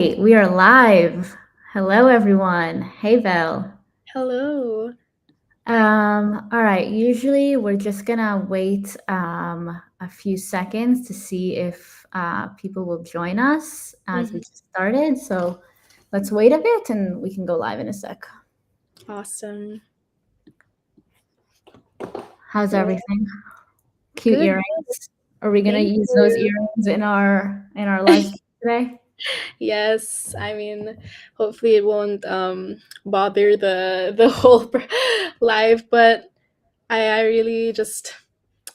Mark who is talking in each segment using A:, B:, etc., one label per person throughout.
A: We are live. Hello, everyone. Hey, Vel.
B: Hello.
A: All right. Usually, we're just gonna wait a few seconds to see if people will join us as we
B: Mhm.
A: just started. So let's wait a bit, and we can go live in a sec.
B: Awesome.
A: How's
B: Yeah.
A: everything? Cute
B: Good. Good.
A: earrings. Are we gonna
B: Thank
A: use those
B: you.
A: earrings in our live stream today?
B: Yes. Hopefully it won't bother the whole life, but I really just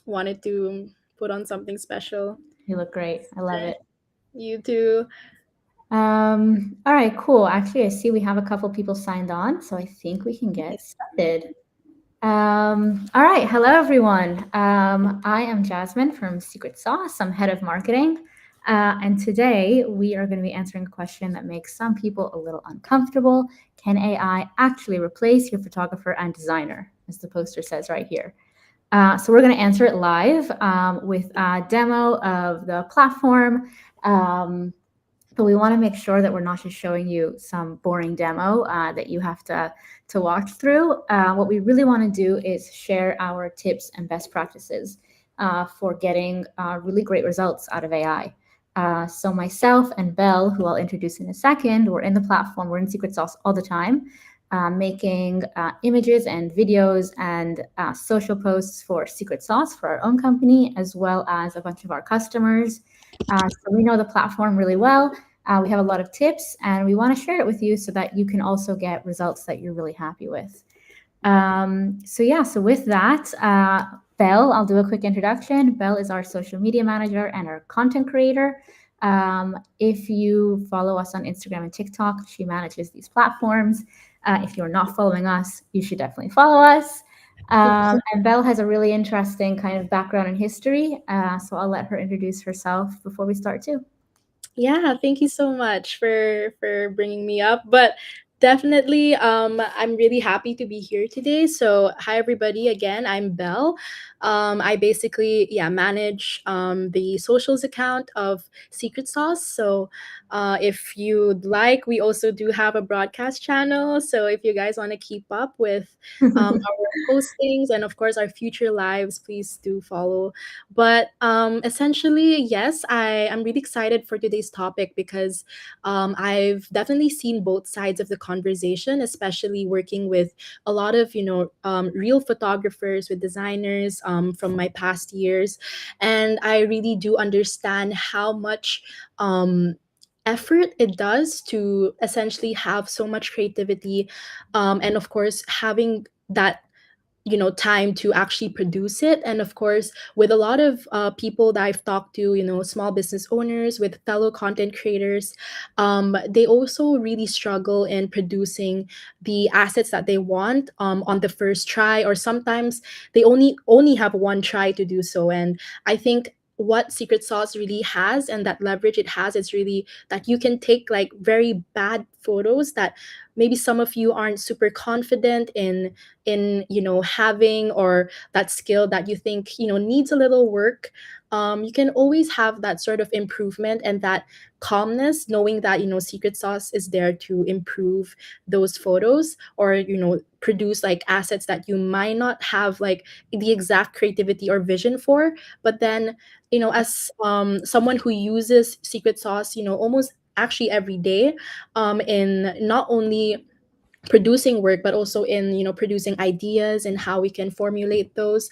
B: wanted to put on something special.
A: You look great. I love it.
B: You too.
A: All right, cool. Actually, I see we have a couple people signed on, so I think we can get started. All right, hello everyone. I am Jasmine from SecretSauce. I'm head of marketing. And today we are going to be answering a question that makes some people a little uncomfortable. Can AI actually replace your photographer and designer? As the poster says right here. So we're going to answer it live with a demo of the platform. Um, but we want to make sure that we're not just showing you some boring demo that you have to watch through. What we really want to do is share our tips and best practices for getting really great results out of AI. So myself and Belle, who I'll introduce in a second, we're in the platform, we're in Secret Sauce all the time, making images and videos and social posts for Secret Sauce for our own company, as well as a bunch of our customers. So we know the platform really well. We have a lot of tips, and we want to share it with you so that you can also get results that you're really happy with. So with that, Belle, I'll do a quick introduction. Belle is our social media manager and our content creator. If you follow us on Instagram and TikTok, she manages these platforms. If you're not following us, you should definitely follow us. And Belle has a really interesting kind of background and history, so I'll let her introduce herself before we start too.
B: Yeah, thank you so much for bringing me up. But definitely, I'm really happy to be here today. So, hi everybody again. I'm Belle. I basically manage the socials account of Secret Sauce. So, if you'd like, we also do have a broadcast channel. So, if you guys want to keep up with our postings and of course our future lives, please do follow. But essentially, yes, I am really excited for today's topic because I've definitely seen both sides of the conversation, especially working with a lot of real photographers with designers from my past years, and I really do understand how much. Effort it does to essentially have so much creativity, and of course having that time to actually produce it. And of course, with a lot of people that I've talked to, small business owners, with fellow content creators, they also really struggle in producing the assets that they want on the first try, or sometimes they only have one try to do so. And I think what Secret Sauce really has, and that leverage it has, is really that you can take like very bad photos that maybe some of you aren't super confident in having, or that skill that you think needs a little work. You can always have that sort of improvement and that calmness, knowing that Secret Sauce is there to improve those photos, or produce like assets that you might not have like the exact creativity or vision for. But then as someone who uses Secret Sauce almost actually every day, in not only producing work but also in producing ideas and how we can formulate those,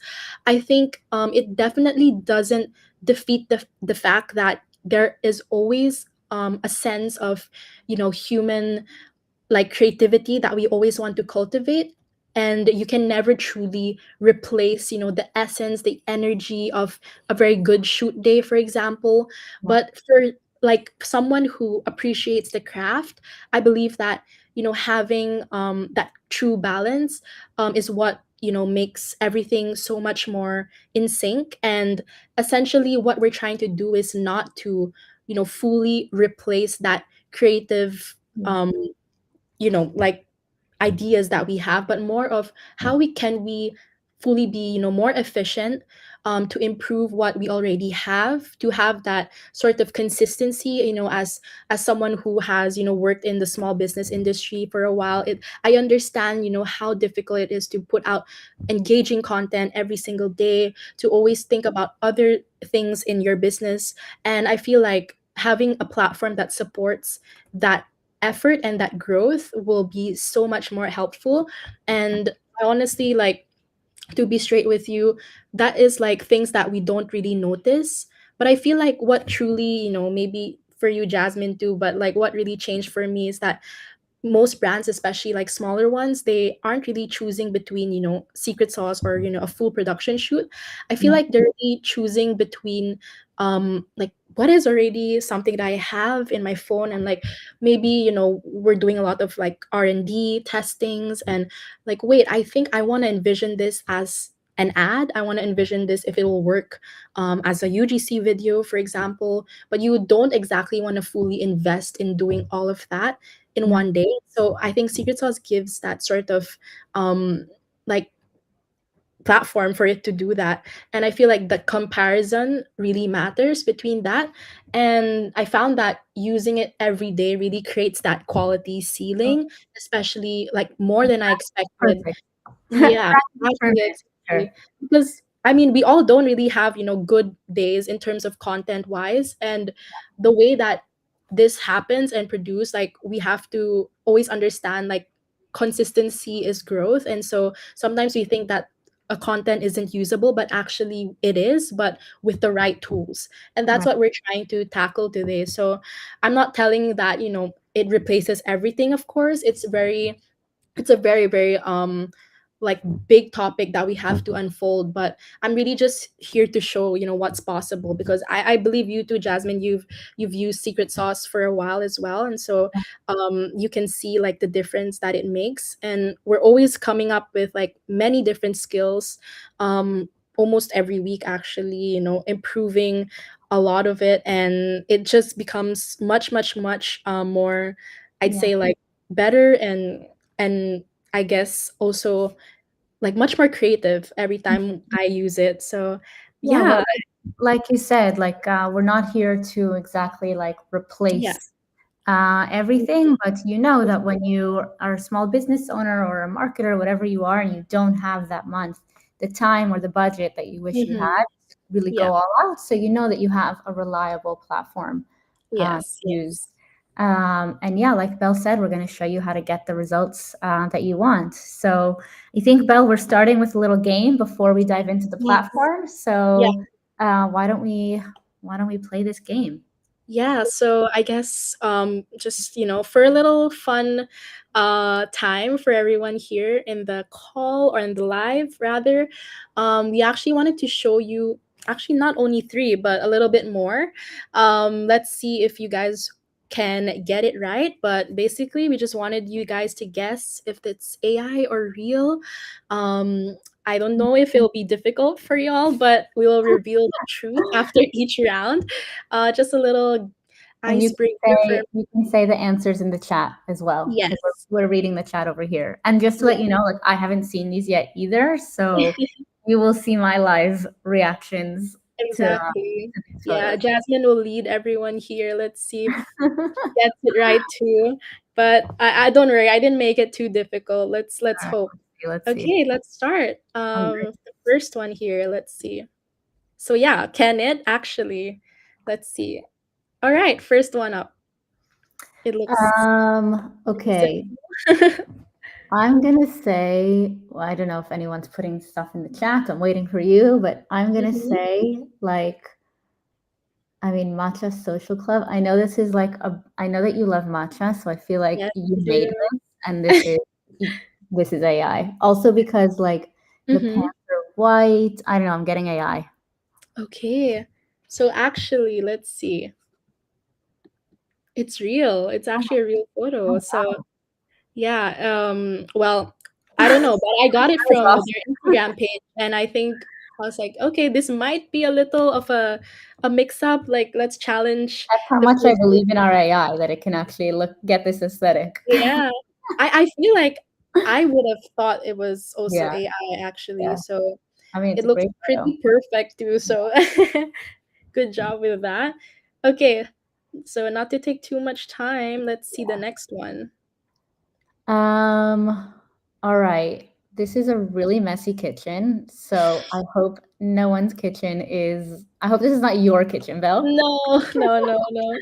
B: I think it definitely doesn't defeat the fact that there is always a sense of human like creativity that we always want to cultivate. And you can never truly replace the essence, the energy of a very good shoot day, for example.
A: Yeah.
B: But for like someone who appreciates the craft, I believe that having that true balance is what makes everything so much more in sync. And essentially what we're trying to do is not to fully replace that creative
A: Yeah.
B: um like ideas that we have, but more of how we fully be, more efficient, to improve what we already have, to have that sort of consistency, as someone who has, worked in the small business industry for a while. I understand, how difficult it is to put out engaging content every single day, to always think about other things in your business. And I feel like having a platform that supports that effort and that growth will be so much more helpful. And I honestly, like, to be straight with you, that is like things that we don't really notice. But I feel like what truly, maybe for you, Jasmine, too, but like what really changed for me is that most brands, especially like smaller ones, they aren't really choosing between, secret sauce or, a full production shoot. I feel
A: Yeah.
B: like they're really choosing between, like, what is already something that I have in my phone. And like, maybe, we're doing a lot of like R&D testings, and like, wait, I think I want to envision this as an ad. I want to envision this if it will work, as a UGC video, for example. But you don't exactly want to fully invest in doing all of that in
A: Yeah.
B: one day. So I think Secret Sauce gives that sort of, like, platform for it to do that. And I feel like the comparison really matters between that. And I found that using it every day really creates that quality
A: Oh,
B: ceiling, especially like more than I expected.
A: perfect.
B: Yeah,
A: Practice
B: actually,
A: perfect.
B: exactly.
A: Sure.
B: Because I mean, we all don't really have, good days in terms of content wise. And the way that this happens and produce, like, we have to always understand, like, consistency is growth. And so sometimes we think that a content isn't usable, but actually it is, but with the right tools. And that's
A: Right.
B: what we're trying to tackle today. So I'm not telling that, it replaces everything, of course. It's a very, very, like, big topic that we have to unfold. But I'm really just here to show, what's possible, because I believe you too, Jasmine, you've used secret sauce for a while as well. And so, you can see like the difference that it makes. And we're always coming up with like many different skills, almost every week, actually, improving a lot of it. And it just becomes much, much, much, more, I'd
A: Yeah.
B: say, like, better. And I guess also like much more creative every time I use it. So
A: Yeah, well,
B: yeah,
A: like you said, like we're not here to exactly like
B: yeah,
A: replace everything, but you know that when you are a small business owner or a marketer, whatever you are, and you don't have that month, the time or the budget that you wish you
B: hmm,
A: had, to really
B: yeah,
A: go all out. So you know that you have a reliable platform
B: yes,
A: to use.
B: yes,
A: And yeah, like Belle said, we're going to show you how to get the results that you want. So I think, Belle, we're starting with a little game before we dive into the
B: yes,
A: platform.
B: yeah.
A: So why don't we play this game?
B: Yeah, so I guess, just, for a little fun time for everyone here in the call, or in the live rather, we actually wanted to show you, actually, not only three but a little bit more. Let's see if you guys can get it right. But basically, we just wanted you guys to guess if it's AI or real. I don't know if it'll be difficult for y'all, but we will reveal the truth after each round. Just a little
A: And
B: icebreaker for,
A: you can say the answers in the chat as well, because
B: yes,
A: we're reading the chat over here. And just to
B: yeah,
A: let you know, like I haven't seen these yet either, so you will see my live reactions
B: exactly.
A: to these
B: Yeah,
A: photos.
B: Jasmine will lead everyone here. Let's see if she gets it right too. But I don't worry, I didn't make it too difficult. Let's
A: All right,
B: hope.
A: let's see.
B: Okay, let's start.
A: I'm ready.
B: The first one here. Let's see. So yeah, can it actually? Let's see. All right, first one up. It looks
A: Okay.
B: simple.
A: I'm gonna say, well, I don't know if anyone's putting stuff in the chat. I'm waiting for you, but I'm gonna
B: Mhm.
A: say like I mean, Matcha Social Club. I know this is like a. I know that you love matcha, so I feel like
B: Yes,
A: you
B: I
A: made
B: do.
A: this, and this is AI. Also because like the pants
B: Mm-hmm.
A: are white. I don't know. I'm getting AI.
B: Okay. So actually, let's see. It's real. It's
A: Oh,
B: actually a real photo.
A: oh,
B: So yeah, well, I don't know, but I got it
A: that was
B: from
A: awesome.
B: their Instagram page, and I think I was like, okay, this might be a little of a mix up. Like, let's challenge
A: That's how
B: the
A: much I
B: person.
A: believe in our AI that it can actually look get this aesthetic.
B: Yeah. I feel like I would have thought it was also
A: Yeah,
B: AI actually.
A: yeah.
B: So
A: I mean,
B: it
A: it's a
B: looks
A: great photo.
B: pretty perfect too. So good job with that. Okay, so not to take too much time, let's see the next one.
A: Um, all right. This is a really messy kitchen, so I hope no one's kitchen is. I hope this is not your kitchen, Belle.
B: No, no, no, no.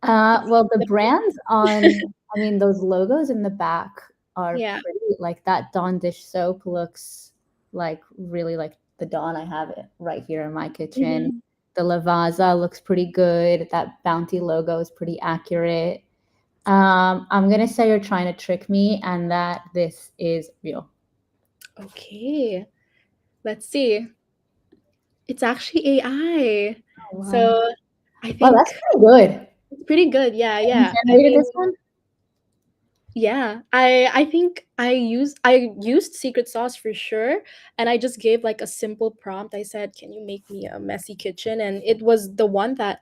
B: It's
A: Well, the brands on, I mean, those logos in the back are
B: yeah.
A: pretty. Like that Dawn dish soap looks like really like the Dawn I have it right here in my kitchen.
B: Mhm.
A: The Lavazza looks pretty good. That Bounty logo is pretty accurate. I'm gonna say you're trying to trick me and that this is real.
B: Okay, let's see. It's actually AI.
A: Oh, wow.
B: So I
A: Wow, that's
B: think
A: pretty good.
B: it's pretty good. Yeah,
A: You
B: yeah. I
A: generated
B: mean,
A: this one?
B: yeah, I think I used SecretSauce for sure, and I just gave like a simple prompt. I said, "Can you make me a messy kitchen?" And it was the one that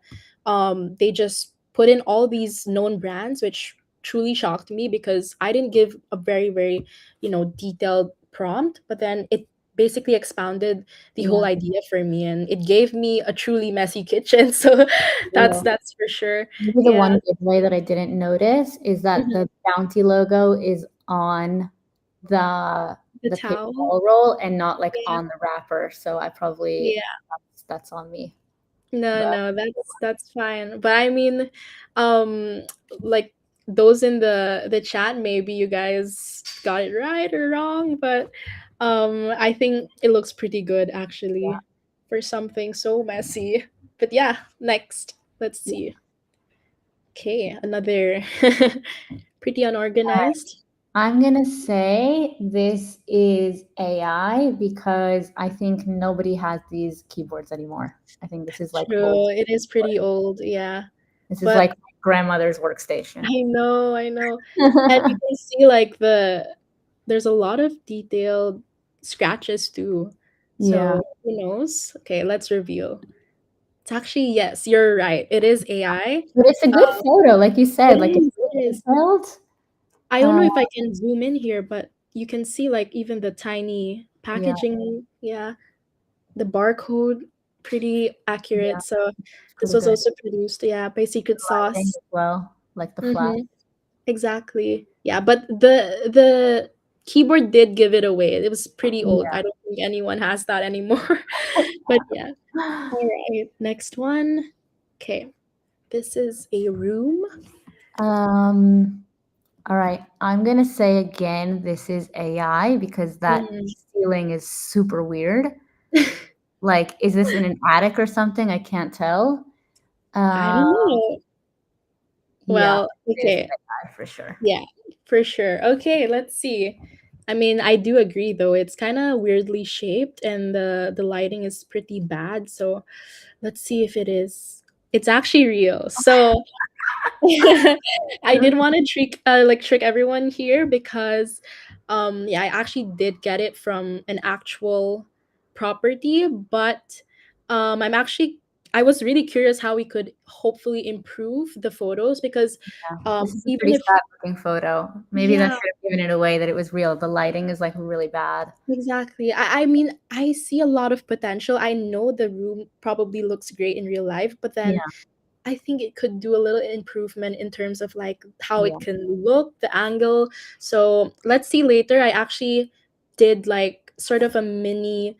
B: they just put in all these known brands, which truly shocked me because I didn't give a very, detailed prompt, but then it basically expounded the whole
A: Yeah,
B: idea for me and it gave me a truly messy kitchen. So that's
A: real.
B: that's for sure.
A: Maybe the
B: Yeah.
A: one giveaway that I didn't notice is that
B: Mhm.
A: the Bounty logo is on the
B: The
A: the paper
B: towel.
A: towel roll and not like
B: Yeah.
A: on the wrapper. So I probably
B: Yeah.
A: that's on me.
B: No,
A: But
B: no, that's fine. But I mean, um, like those in the chat, maybe you guys got it right or wrong, but I think it looks pretty good actually for something so messy. But yeah, next. Let's
A: yeah.
B: see. Okay, another pretty unorganized.
A: I'm gonna say this is AI because I think nobody has these keyboards anymore. I think this is like old.
B: True, it is pretty old, yeah.
A: This is
B: But
A: like my grandmother's workstation.
B: I know, I know. And you can see like there's a lot of detailed scratches too.
A: Yeah.
B: So who knows? Okay, let's reveal. It's actually yes, you're right. It is AI.
A: But it's a good photo, like you
B: It
A: said, like it's
B: is, it
A: really
B: is.
A: detailed.
B: I don't
A: Uh,
B: know if I can zoom in here, but you can see like even the tiny
A: yeah,
B: packaging. Yeah, the barcode pretty
A: yeah,
B: accurate. So
A: it's
B: this
A: pretty
B: was
A: good.
B: also produced, yeah, by Secret
A: Lighting
B: Sauce.
A: as well, like the flash.
B: Mm-hmm. Exactly. Yeah, but the keyboard did give it away. It was pretty old.
A: Yeah.
B: I don't think anyone has that anymore. But yeah. All right. Next one. Okay. This is a room.
A: Um, all right. I'm gonna say again, this is AI because that
B: Hmm.
A: ceiling is super weird. Like, is this in an attic or something? I can't tell.
B: I
A: Uh,
B: don't know.
A: yeah,
B: Well,
A: it is
B: okay.
A: AI for sure.
B: Yeah, for sure. Okay, let's see. I mean, I do agree though. It's kind of weirdly shaped and the lighting is pretty bad. So, let's see if it is. It's actually real. So, I did want to trick everyone here because yeah, I actually did get it from an actual property, but I was really curious how we could hopefully improve the photos because
A: Yeah, this is a
B: even
A: pretty
B: if
A: sad looking photo. Maybe that
B: yeah,
A: should have given it away that it was real. The lighting is like really bad.
B: exactly. I mean, I see a lot of potential. I know the room probably looks great in real life, but then
A: Yeah,
B: I think it could do a little improvement in terms of like how
A: yeah.
B: it can look, the angle. So let's see later. I actually did like sort of a mini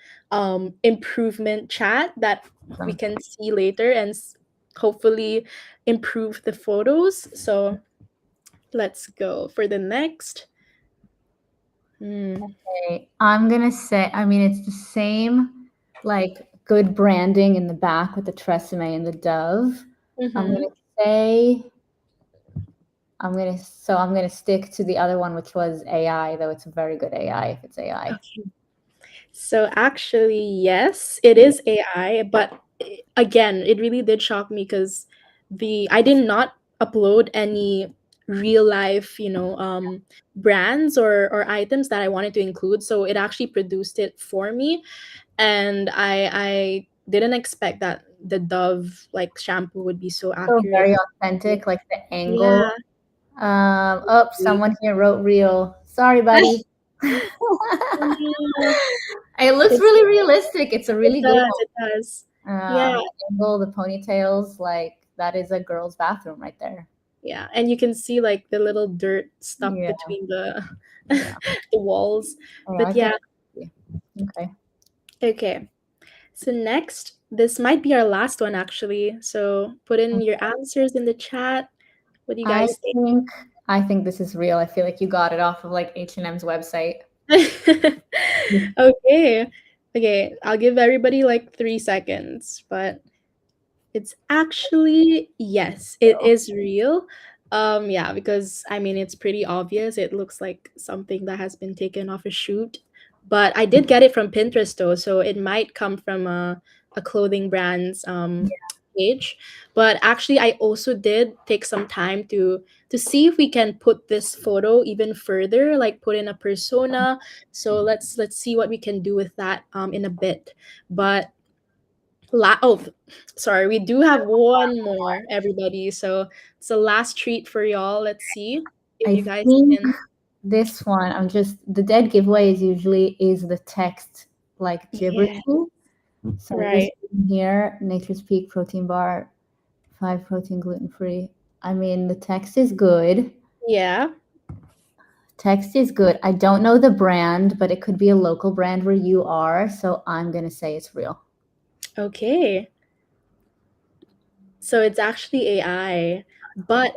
B: improvement chat that we
A: Awesome.
B: can see later and hopefully improve the photos. So let's go for the next. Hmm.
A: Okay, I'm gonna say, I mean, it's the same, like good branding in the back with the tresemme and the dove. I'm
B: Mm-hmm.
A: gonna say, I'm gonna stick to the other one, which was AI, though it's a very good AI if it's AI.
B: So actually, yes, it
A: Yeah.
B: is AI, but again, it really did shock me because the I did not upload any real life, brands or items that I wanted to include. So it actually produced it for me, and I didn't expect that the Dove like shampoo would be so
A: So
B: accurate.
A: very authentic, like the angle.
B: Yeah.
A: Oh, someone here wrote real. Sorry, buddy.
B: No,
A: It looks
B: it's
A: really realistic. It's a
B: it
A: really good
B: does,
A: one.
B: it does. Yeah,
A: The angle, the ponytails, like that is a girl's bathroom right there.
B: yeah, and you can see like the little dirt stuck
A: Yeah,
B: between the
A: yeah.
B: the walls.
A: Yeah,
B: But
A: I get
B: yeah,
A: it. Okay.
B: okay. So next, this might be our last one actually. So put in your answers in the chat. What do you
A: I
B: guys
A: think I think this is real. I feel like you got it off of like H&M's website.
B: think? Okay. Okay, I'll give everybody like 3 seconds, but it's actually yes, it is real. Yeah, because I mean it's pretty obvious. It looks like something that has been taken off a shoot. But I did get it from Pinterest though, so it might come from a clothing brand's page. But actually I also did take some time to see if we can put this photo even further, like put in a persona. So let's see what we can do with that in a bit. But oh, sorry, we do have one more, everybody. So it's the last treat for y'all. Let's see if
A: I
B: you guys
A: think
B: can.
A: this one, I'm just the dead giveaway is usually is the text like
B: Yeah,
A: gibberishy. So I'm just
B: right.
A: here, Nature's Peak protein bar, 5 protein gluten free. I mean, the text is good.
B: Yeah.
A: Text is good. I don't know the brand, but it could be a local brand where you are. So I'm gonna say it's real.
B: Okay. So it's actually AI, but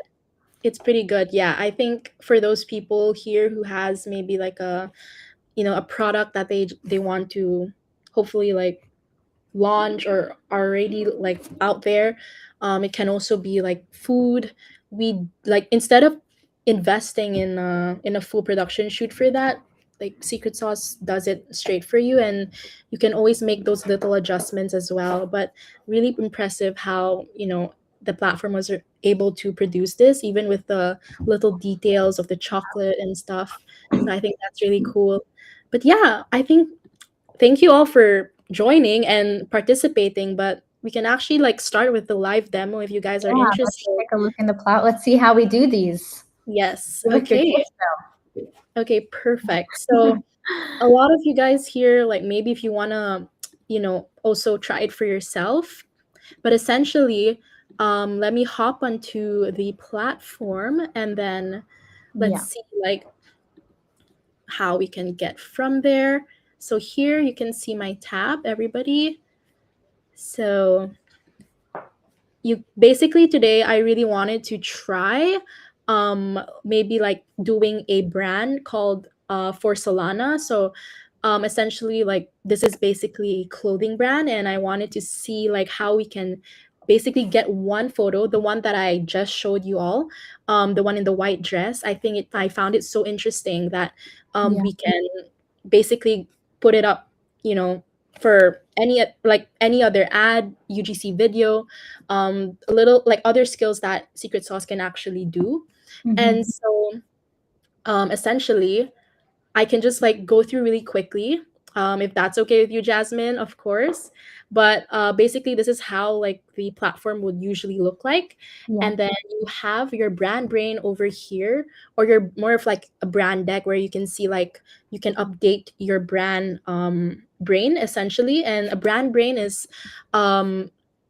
B: it's pretty good. Yeah, I think for those people here who has maybe like a product that they want to hopefully like launch or already like out there, it can also be like food. We like instead of investing in a full production shoot for that, like Secret Sauce does it straight for you, and you can always make those little adjustments as well. But really impressive how the platform was able to produce this even with the little details of the chocolate and stuff. So I think that's really cool. But yeah, I think thank you all for joining and participating, but we can actually like start with the live demo if you guys are
A: Yeah, let's
B: interested.
A: take a look in the plot. Let's see how we do these.
B: Yes.
A: Give us your
B: Okay.
A: tips.
B: Okay, perfect. So a lot of you guys here, like maybe if you want to, also try it for yourself, but essentially, let me hop onto the platform and then let's
A: Yeah.
B: see like how we can get from there. So here you can see my tab, everybody. So you basically today I really wanted to try maybe like doing a brand called for Solana. So essentially like this is basically a clothing brand and I wanted to see like how we can basically get one photo, the one that I just showed you all, the one in the white dress. I found it so interesting that
A: Yeah.
B: we can basically put it up, you know, for any other ad, UGC video, a little like other skills that Secret Sauce can actually do. And
A: Mhm.
B: so essentially I can just like go through really quickly, if that's okay with you, Jasmine, of course. But basically, this is how like the platform would usually look like,
A: Yeah.
B: and then you have your brand brain over here, or you're more of like a brand deck where you can see like you can update your brand brain essentially, and a brand brain is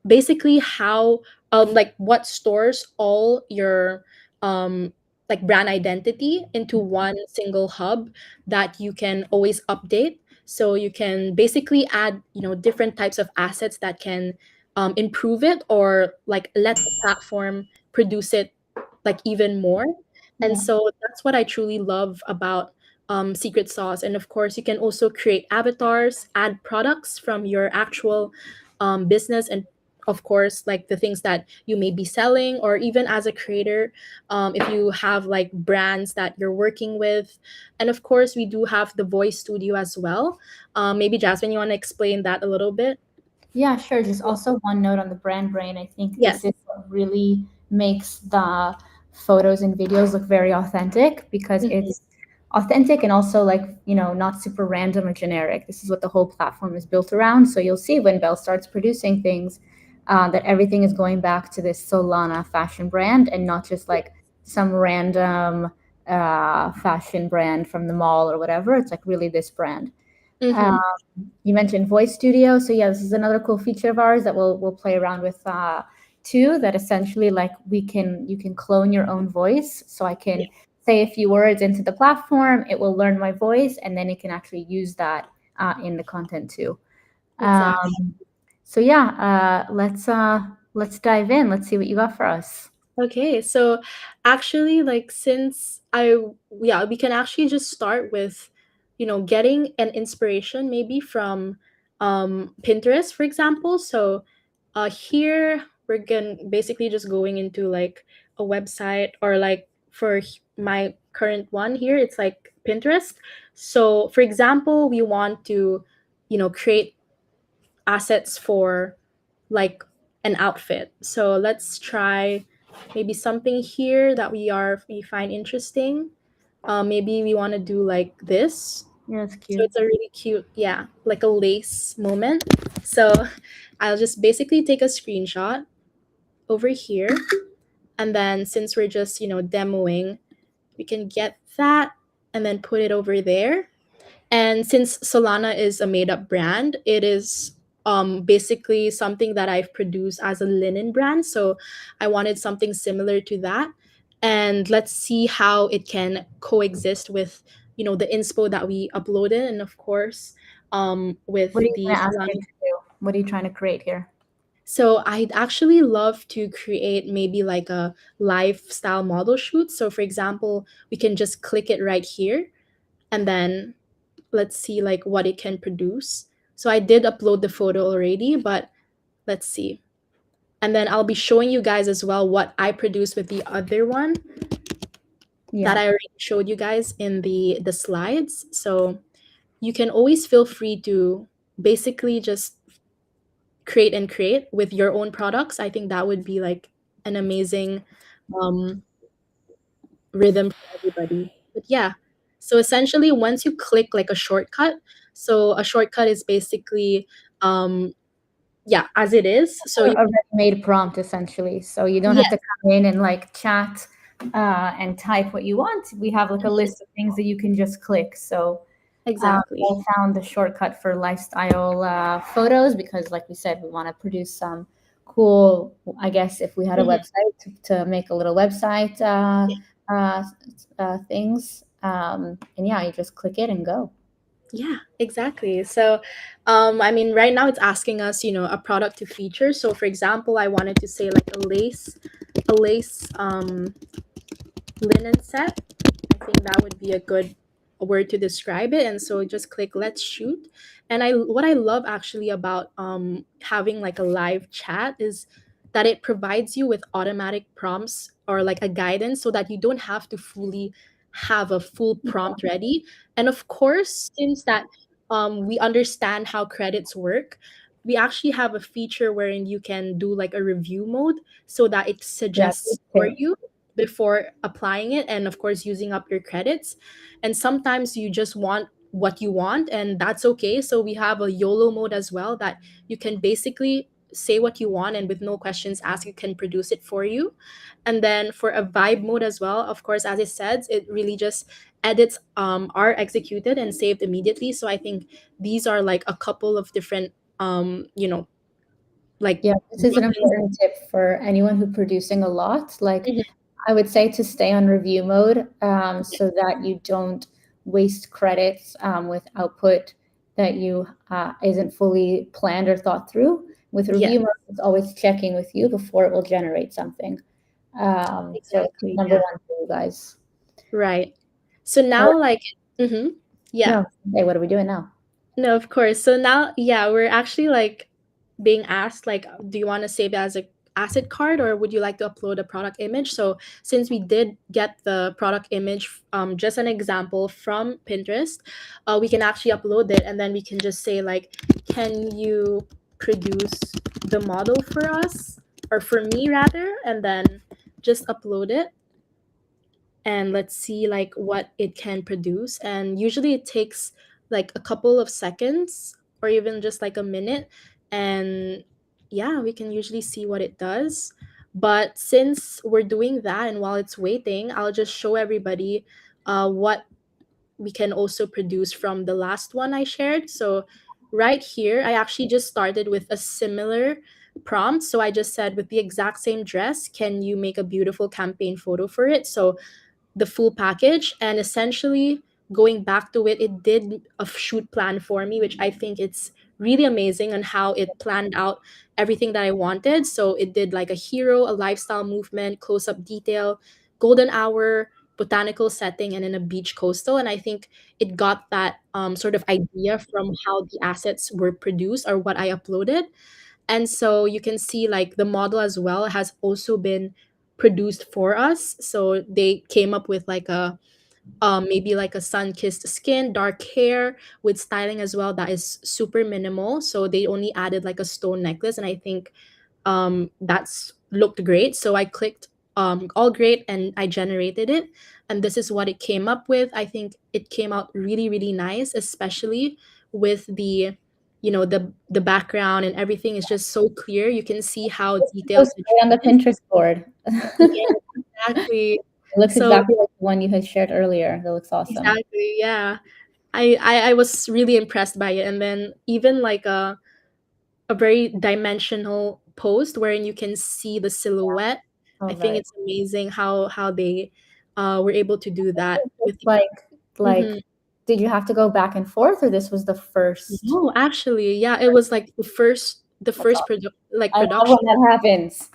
B: basically how like what stores all your like brand identity into one single hub that you can always update. So you can basically add, different types of assets that can improve it or like let the platform produce it like even more. And
A: Yeah.
B: so that's what I truly love about Secret Sauce. And of course, you can also create avatars, add products from your actual business, and of course, like the things that you may be selling, or even as a creator, if you have like brands that you're working with. And of course, we do have the voice studio as well. Maybe Jasmine, you want to explain that a little bit?
A: Yeah, sure. Just also one note on the brand brain. I think
B: Yes.
A: this is what really makes the photos and videos look very authentic because
B: Mhm.
A: it's authentic and also like, not super random or generic. This is what the whole platform is built around. So you'll see when Belle starts producing things, that everything is going back to this Solana fashion brand and not just like some random fashion brand from the mall or whatever. It's like really this brand. Um,
B: Mm-hmm.
A: you mentioned voice studio, so yeah, this is another cool feature of ours that we'll play around with too. That essentially like you can clone your own voice. So I can
B: Yeah,
A: say a few words into the platform, it will learn my voice, and then it can actually use that in the content too.
B: exactly.
A: Um, so yeah, let's dive in. Let's see what you got for us.
B: Okay, so actually, like, since I, yeah, we can actually just start with, getting an inspiration maybe from Pinterest, for example. So here we're going basically just going into like a website, or like for my current one here, it's like Pinterest. So for example, we want to, create assets for like an outfit. So let's try maybe something here that we find interesting. Maybe we want to do like this.
A: Yeah, that's
B: So
A: cute.
B: it's a really cute, yeah, like a lace moment. So I'll just basically take a screenshot over here, and then since we're just demoing, we can get that and then put it over there. And since Solana is a made up brand, it is basically something that I've produced as a linen brand. So I wanted something similar to that. And let's see how it can coexist with, the inspo that we uploaded. And of course, with
A: What are you
B: the
A: going to ask
B: Solana.
A: it to do? What are you trying to create here?
B: So I'd actually love to create maybe like a lifestyle model shoot. So for example, we can just click it right here, and then let's see like what it can produce. So I did upload the photo already, but let's see. And then I'll be showing you guys as well what I produced with the other one that
A: Yeah.
B: I already showed you guys in the slides. So you can always feel free to basically just create and create with your own products. I think that would be like an amazing um, rhythm for everybody. But yeah, so essentially, once you click like a shortcut, so a shortcut is basically, yeah, as it is. So you,
A: A ready-made prompt essentially. So you don't have
B: yes,
A: to come in and like chat and type what you want. We have like a list of things that you can just click. So
B: exactly.
A: I found the shortcut for lifestyle photos because, like we said, we want to produce some cool. I guess if we had a
B: Mhm.
A: website to make a little website uh, things, and yeah, you just click it and go.
B: Yeah, exactly. So, I mean, right now it's asking us, a product to feature. So, for example, I wanted to say like a lace linen set. I think that would be a good word to describe it. And so just click let's shoot. And I what I love actually about having like a live chat is that it provides you with automatic prompts or like a guidance so that you don't have to fully have a full prompt ready. And of course, since that we understand how credits work, we actually have a feature wherein you can do like a review mode so that it
A: Yeah,
B: suggests for
A: okay.
B: you before applying it, and of course using up your credits. And sometimes you just want what you want, and that's okay. So we have a YOLO mode as well, that you can basically say what you want, and with no questions asked you can produce it for you. And then for a vibe mode as well, of course, as it says, it really just edits are executed and saved immediately. So I think these are like a couple of different like
A: Yeah, this is an
B: buttons.
A: important tip for anyone who's producing a lot. Like,
B: Mhm.
A: I would say to stay on review mode so that you don't waste credits with output that you isn't fully planned or thought through. With
B: Yeah,
A: review mode, it's always checking with you before it will generate something. So tip
B: exactly.
A: number
B: Yeah,
A: one for you guys.
B: right. So
A: All
B: now,
A: right,
B: like, yeah.
A: no, hey, what are we doing now?
B: No, of course. So now, yeah, we're actually like being asked, like, do you want to save it as a asset card, or would you like to upload a product image? So since we did get the product image, just an example from Pinterest, we can actually upload it, and then we can just say like, can you produce the model for us, or for me rather, and then just upload it, and let's see like what it can produce. And usually it takes like a couple of seconds or even just like a minute. And yeah, we can usually see what it does. But since we're doing that, and while it's waiting, I'll just show everybody what we can also produce from the last one I shared. So right here, I actually just started with a similar prompt. So I just said, with the exact same dress, can you make a beautiful campaign photo for it? So the full package, and essentially going back to it, it did a shoot plan for me, which I think it's really amazing on how it planned out everything that I wanted. So it did like a hero, a lifestyle movement, close-up detail, golden hour, botanical setting, and then a beach coastal. And I think it got that sort of idea from how the assets were produced or what I uploaded. And so you can see like the model as well has also been produced for us. So they came up with like a maybe like a sun-kissed skin, dark hair with styling as well that is super minimal. So they only added like a stone necklace, and I think that's looked great. So I clicked all great, and I generated it, and this is what it came up with. I think it came out really, really nice, especially with the, you know, the background and everything is just so clear. You can see how
A: This
B: detailed
A: goes
B: the
A: straight on the
B: tree is.
A: Pinterest board.
B: Yeah,
A: It
B: exactly.
A: looks
B: So
A: exactly like the one you had shared earlier. That looks awesome.
B: exactly, yeah. I was really impressed by it, and then even like a very dimensional post wherein you can see the silhouette. I
A: Oh,
B: think
A: very.
B: it's amazing how they were able to do that with
A: It's like,
B: Mhm.
A: did you have to go back and forth, or this was the first?
B: No, actually, yeah, it was like the
A: That's
B: first
A: awesome. I love
B: production.
A: when that happens.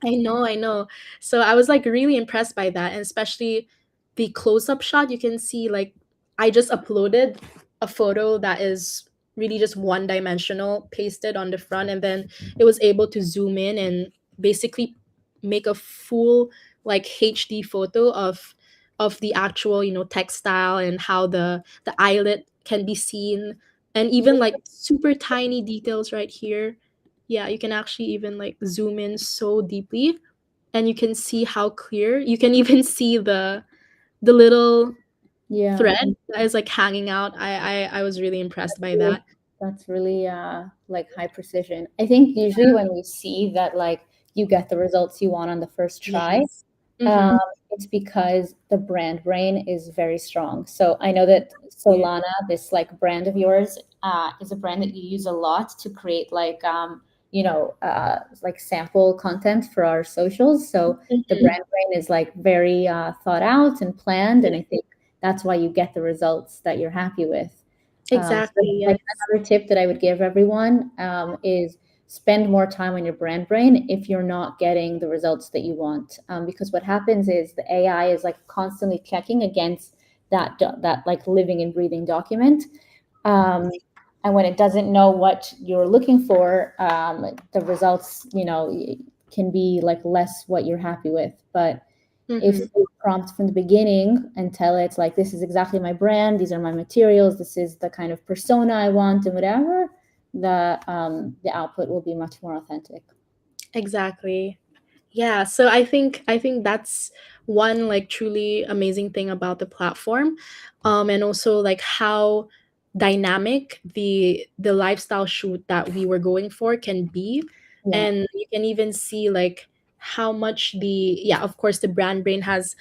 B: I know, I know. So I was like really impressed by that, and especially the close-up shot. You can see like I just uploaded a photo that is really just one dimensional, pasted on the front, and then it was able to zoom in and basically make a full like HD photo of the actual, you know, textile and how the eyelet can be seen, and even like super tiny details right here. Yeah, you can actually even like zoom in so deeply, and you can see how clear. You can even see the little
A: Yeah,
B: thread that is like hanging out. I was really impressed by
A: really,
B: that.
A: that's really like high precision. I think usually when we see that like you get the results you want on the first try,
B: Yes.
A: um,
B: Mm-hmm.
A: it's because the brand brain is very strong. So I know that
B: Yeah.
A: Solana, this like brand of yours, is a brand that you use a lot to create like like sample content for our socials. So the
B: Mm-hmm.
A: brand brain is like very thought out and planned,
B: Yeah.
A: and I think that's why you get the results that you're happy with. So
B: Exactly.
A: like
B: Yes.
A: another tip that I would give everyone is spend more time on your brand brain if you're not getting the results that you want. Because what happens is the AI is like constantly checking against that like living and breathing document. Um, and when it doesn't know what you're looking for, the results, can be like less what you're happy with. But if
B: Mm-hmm.
A: you prompt from the beginning and tell it like, this is exactly my brand, these are my materials, this is the kind of persona I want, and whatever, the output will be much more authentic.
B: Exactly. Yeah, so I think that's one like truly amazing thing about the platform, and also like how dynamic the lifestyle shoot that we were going for can be,
A: Yeah,
B: and you can even see like how much the yeah, of course the brand brain has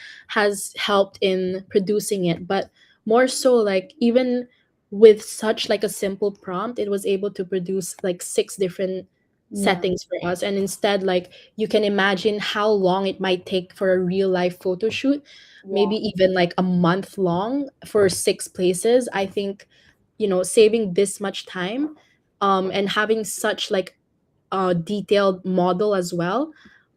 B: helped in producing it, but more so like even with such like a simple prompt, it was able to produce like six different
A: yeah,
B: settings for us, and instead like you can imagine how long it might take for a real life photo shoot,
A: yeah,
B: maybe even like a month long for six places. I think, you know, saving this much time and having such like a detailed model as well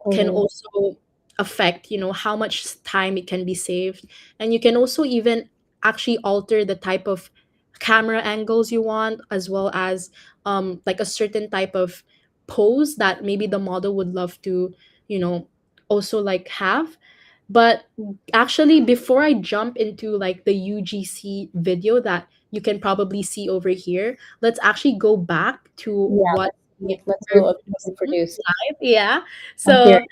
B: can
A: totally.
B: also affect, you know, how much time it can be saved. And you can also even actually alter the type of camera angles you want, as well as like a certain type of pose that maybe the model would love to, you know, also like have. But actually, before I jump into like the UGC video that you can probably see over here, let's actually go back to
A: Yeah,
B: what we
A: let's
B: are
A: go up what we
B: producing
A: produced.
B: live. Yeah.
A: I'm
B: So
A: curious.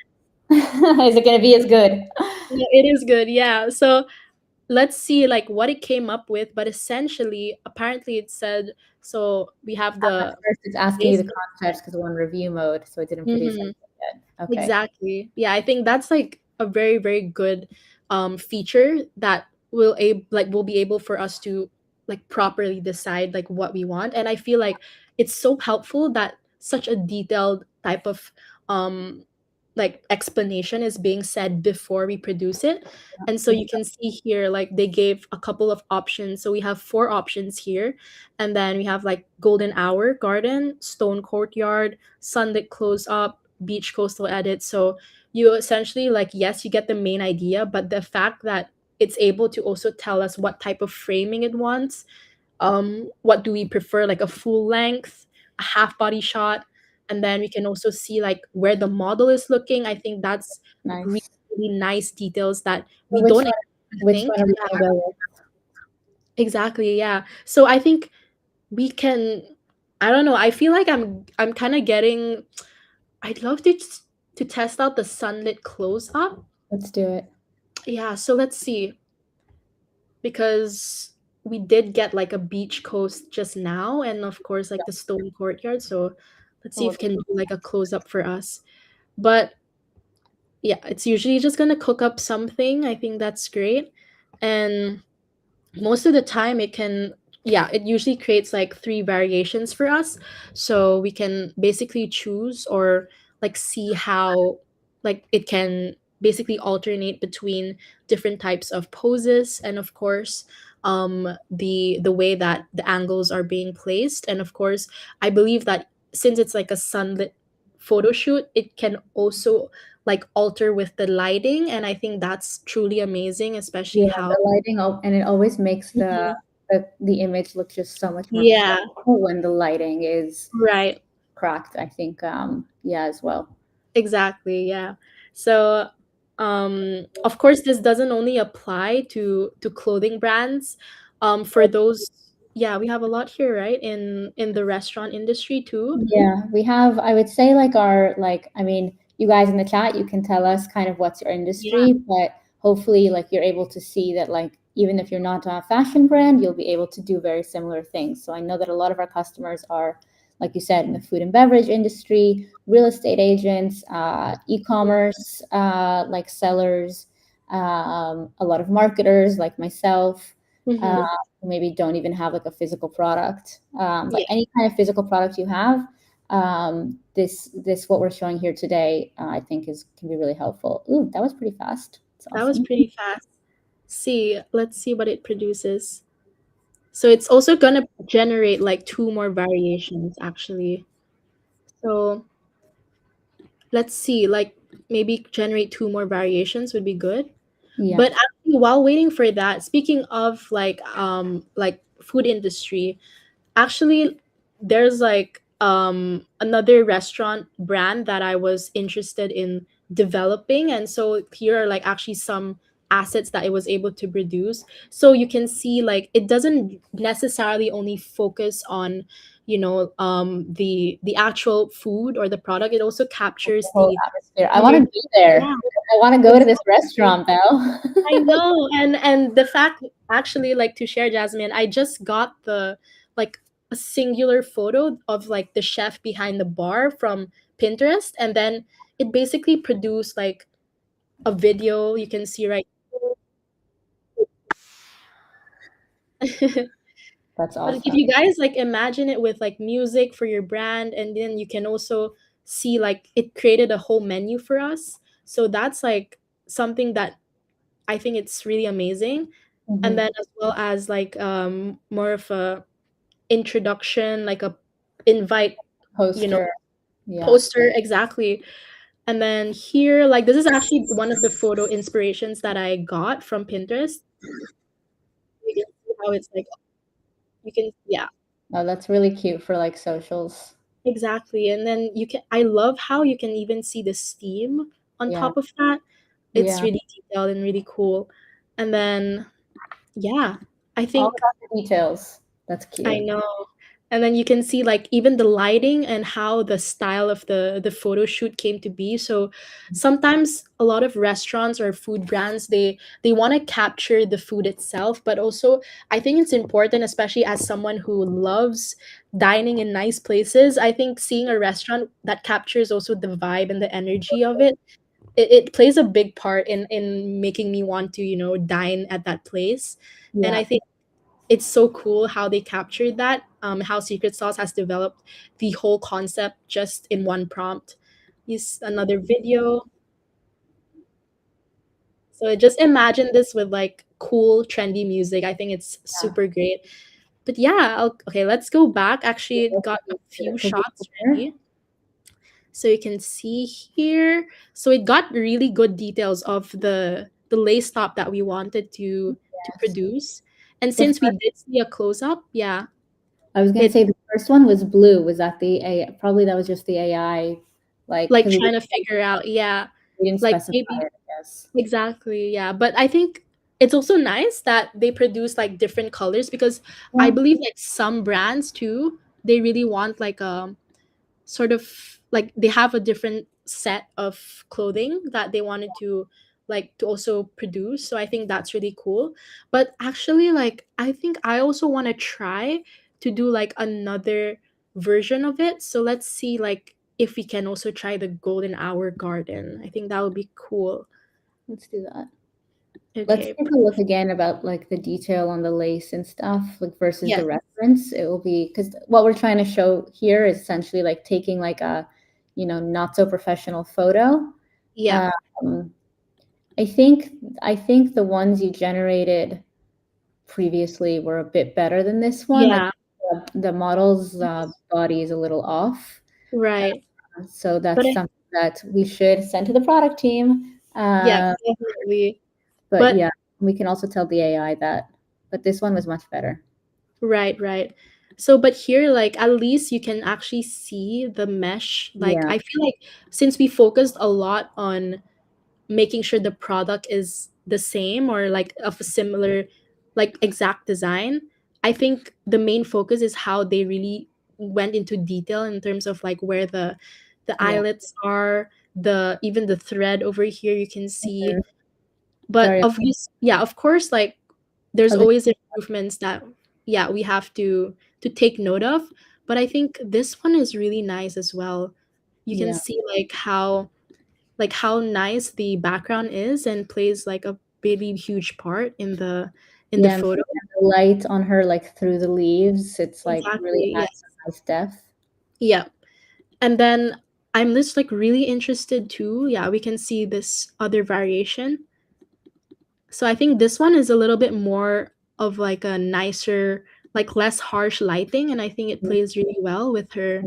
A: Is it going to be as good?
B: yeah, it is good. Yeah. So let's see like what it came up with. But essentially, apparently it said, so we have
A: At
B: the
A: first, it's asking you the
B: basic.
A: context because we're on review mode, so it didn't produce
B: Mhm.
A: anything. yet. Okay.
B: Exactly. Yeah, I think that's like a very, very good feature that will be able for us to like properly decide like what we want. And I feel like it's so helpful that such a detailed type of um like explanation is being said before we produce it. And so you can see here like they gave a couple of options. So we have four options here. And then we have like golden hour garden, stone courtyard, sunlit close up, beach coastal edit. So you essentially like yes, you get the main idea, but the fact that it's able to also tell us what type of framing it wants, what do we prefer, like a full length, a half body shot, and then we can also see like where the model is looking. I think that's really,
A: Nice.
B: really nice details that
A: So
B: we don't
A: which
B: think.
A: one are we
B: Yeah,
A: gonna go with?
B: exactly. Yeah, so I think we can, I don't know, I feel like I'm kind of getting, I'd love to test out the sunlit close up.
A: Let's do it.
B: Yeah, so let's see, because we did get like a beach coast just now, and of course like the stone courtyard. So let's see if we can do like a close up for us. But yeah, it's usually just gonna cook up something. I think that's great. And most of the time it can, yeah, it usually creates like three variations for us, so we can basically choose or like see how like it can basically alternate between different types of poses, and of course the way that the angles are being placed. And of course I believe that since it's like a sunlit photo shoot, it can also like alter with the lighting, and I think that's truly amazing, especially
A: Yeah,
B: how
A: the lighting, and it always makes
B: Mhm.
A: the image look just so much more
B: Yeah,
A: professional when the lighting is
B: right.
A: cracked. I think, yeah, as well.
B: Exactly. Yeah. So, of course, this doesn't only apply to clothing brands. For those, yeah, we have a lot here, right? In the restaurant industry too.
A: Yeah, we have, I would say, like our, like, I mean, you guys in the chat, you can tell us kind of what's your
B: Yeah.
A: industry, but hopefully, like, you're able to see that, like, even if you're not a fashion brand, you'll be able to do very similar things. So I know that a lot of our customers are, like you said, in the food and beverage industry, real estate agents, e-commerce, like sellers, a lot of marketers like myself.
B: Hmm.
A: Who maybe don't even have like a physical product. But
B: Yeah,
A: any kind of physical product you have, this what we're showing here today, I think is can be really helpful. Ooh, that was pretty fast. It's
B: that was
A: awesome.
B: pretty fast. See, let's see what it produces. So it's also gonna generate like two more variations actually. So let's see, like maybe generate two more variations would be good.
A: Yeah.
B: But actually, while waiting for that, speaking of like food industry, actually there's like another restaurant brand that I was interested in developing, and so here are like actually some assets that it was able to produce. So you can see like it doesn't necessarily only focus on the actual food or the product. It also captures
A: Whole
B: the
A: atmosphere. I want to
B: energy.
A: be there.
B: Yeah,
A: I want to go to this
B: exactly.
A: restaurant, Belle.
B: I know, and the fact actually like to share, Jasmine, I just got the like a singular photo of like the chef behind the bar from Pinterest, and then it basically produced like a video you can see right.
A: That's
B: But if
A: awesome.
B: you guys like imagine it with like music for your brand, and then you can also see like it created a whole menu for us. So that's like something that I think it's really amazing. And
A: Hmm.
B: then as well as like more of a introduction, like a invite, you know,
A: Poster. Yeah.
B: poster exactly. And then here, like this is actually one of the photo inspirations that I got from Pinterest. You can see how it's like you can, yeah,
A: Oh, that's really cute for like socials.
B: exactly. And then you can, I love how you can even see the steam on
A: Yeah.
B: top of that. It's
A: Yeah.
B: really detailed and really cool. And then yeah, I
A: All
B: think
A: about the details. That's
B: I
A: cute.
B: know. And then you can see like even the lighting and how the style of the photo shoot came to be. So sometimes a lot of restaurants or food brands, they want to capture the food itself, but also I think it's important, especially as someone who loves dining in nice places. I think seeing a restaurant that captures also the vibe and the energy of it, it plays a big part in making me want to, dine at that place. And
A: Yeah.
B: I think it's so cool how they captured that, how Secret Sauce has developed the whole concept just in one prompt. Use another video. So just imagine this with like cool, trendy music. I think it's
A: Yeah.
B: super great. But yeah, okay, let's go back. Actually, it got a few
A: For
B: shots
A: before.
B: ready. So you can see here. So it got really good details of the lace top that we wanted to
A: Yes.
B: produce. And
A: The
B: since we
A: first,
B: did see a close up, yeah,
A: I was gonna
B: it
A: say the first one was blue. Was that the A? Probably that was just the AI, like
B: like
A: because
B: trying to figure out, yeah,
A: we didn't
B: like
A: specify
B: maybe
A: it. Yes.
B: exactly, yeah. But I think it's also nice that they produce like different colors, because I
A: Yeah.
B: believe like some brands too, they really want like sort of like they have a different set of clothing that they wanted to like to also produce. So I think that's really cool. But actually, like I think I also want to try to do like another version of it. So let's see like if we can also try the golden hour garden. I think that would be cool.
A: Let's do that. Let's
B: Okay.
A: take a look again about like the detail on the lace and stuff, like versus the
B: Yes.
A: reference. It will be because what we're trying to show here is essentially like taking like a, not so professional photo.
B: Yeah.
A: Um, I think I think the ones you generated previously were a bit better than this one. I
B: Yeah.
A: think the model's body is a little off,
B: Right.
A: so
B: But
A: that's something that we should send to the product team.
B: yeah, definitely.
A: But
B: But
A: yeah, we can also tell the AI that, but this one was much better.
B: right, right. So, but here, like, at least you can actually see the mesh. Like,
A: Yeah,
B: I feel like since we focused a lot on making sure the product is the same or like of a similar, like, exact design, I think the main focus is how they really went into detail in terms of like where the
A: yeah,
B: eyelets are, the even the thread over here you can see.
A: mhm,
B: But
A: very
B: yeah, of course, like there's
A: other,
B: always improvements that yeah we have to take note of. But I think this one is really nice as well. You can
A: yeah,
B: see like how nice the background is and plays like a really huge part in the
A: yeah,
B: photo.
A: and the light on her like through the leaves, it's like really
B: Exactly,
A: adds
B: yes.
A: a nice depth.
B: Yeah. And then I'm just like really interested too, yeah, we can see this other variation. So I think this one is a little bit more of like a nicer, like less harsh lighting, and I think it
A: Yeah,
B: plays really well with her,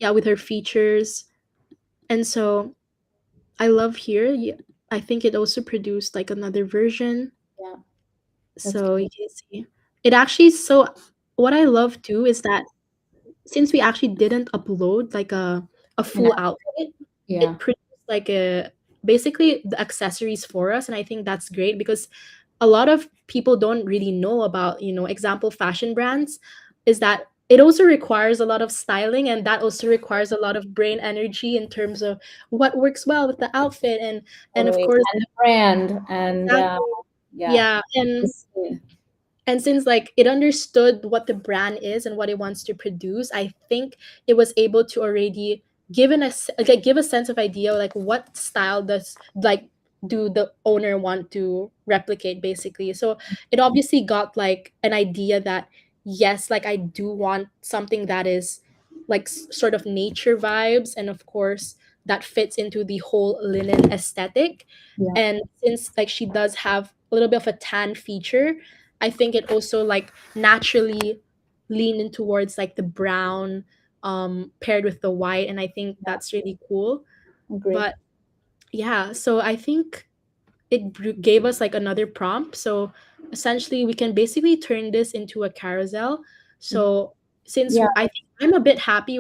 B: yeah, with her features. And so I love here. Yeah, I think it also produced like another version.
A: yeah, that's
B: So you can see it actually. So what I love too is that since we actually didn't upload like a
A: yeah,
B: full outfit,
A: yeah,
B: it produced like a basically the accessories for us, and I think that's great because a lot of people don't really know about, example fashion brands, is that it also requires a lot of styling, and that also requires a lot of brain energy in terms of what works well with the outfit, and of
A: totally.
B: course
A: And the brand, and
B: exactly,
A: yeah,
B: yeah,
A: yeah,
B: and since like it understood what the brand is and what it wants to produce, I think it was able to already given us like give a sense of idea like what style does like do the owner want to replicate basically. So it obviously got like an idea that yes, like I do want something that is like sort of nature vibes, and of course that fits into the whole linen aesthetic.
A: yeah,
B: And since like she does have a little bit of a tan feature, I think it also like naturally lean in towards like the brown paired with the white, and I think that's really cool.
A: agree.
B: But yeah, so I think it gave us like another prompt. So essentially we can basically turn this into a carousel.
A: Mhm.
B: So since
A: Yeah,
B: I think I'm a bit happy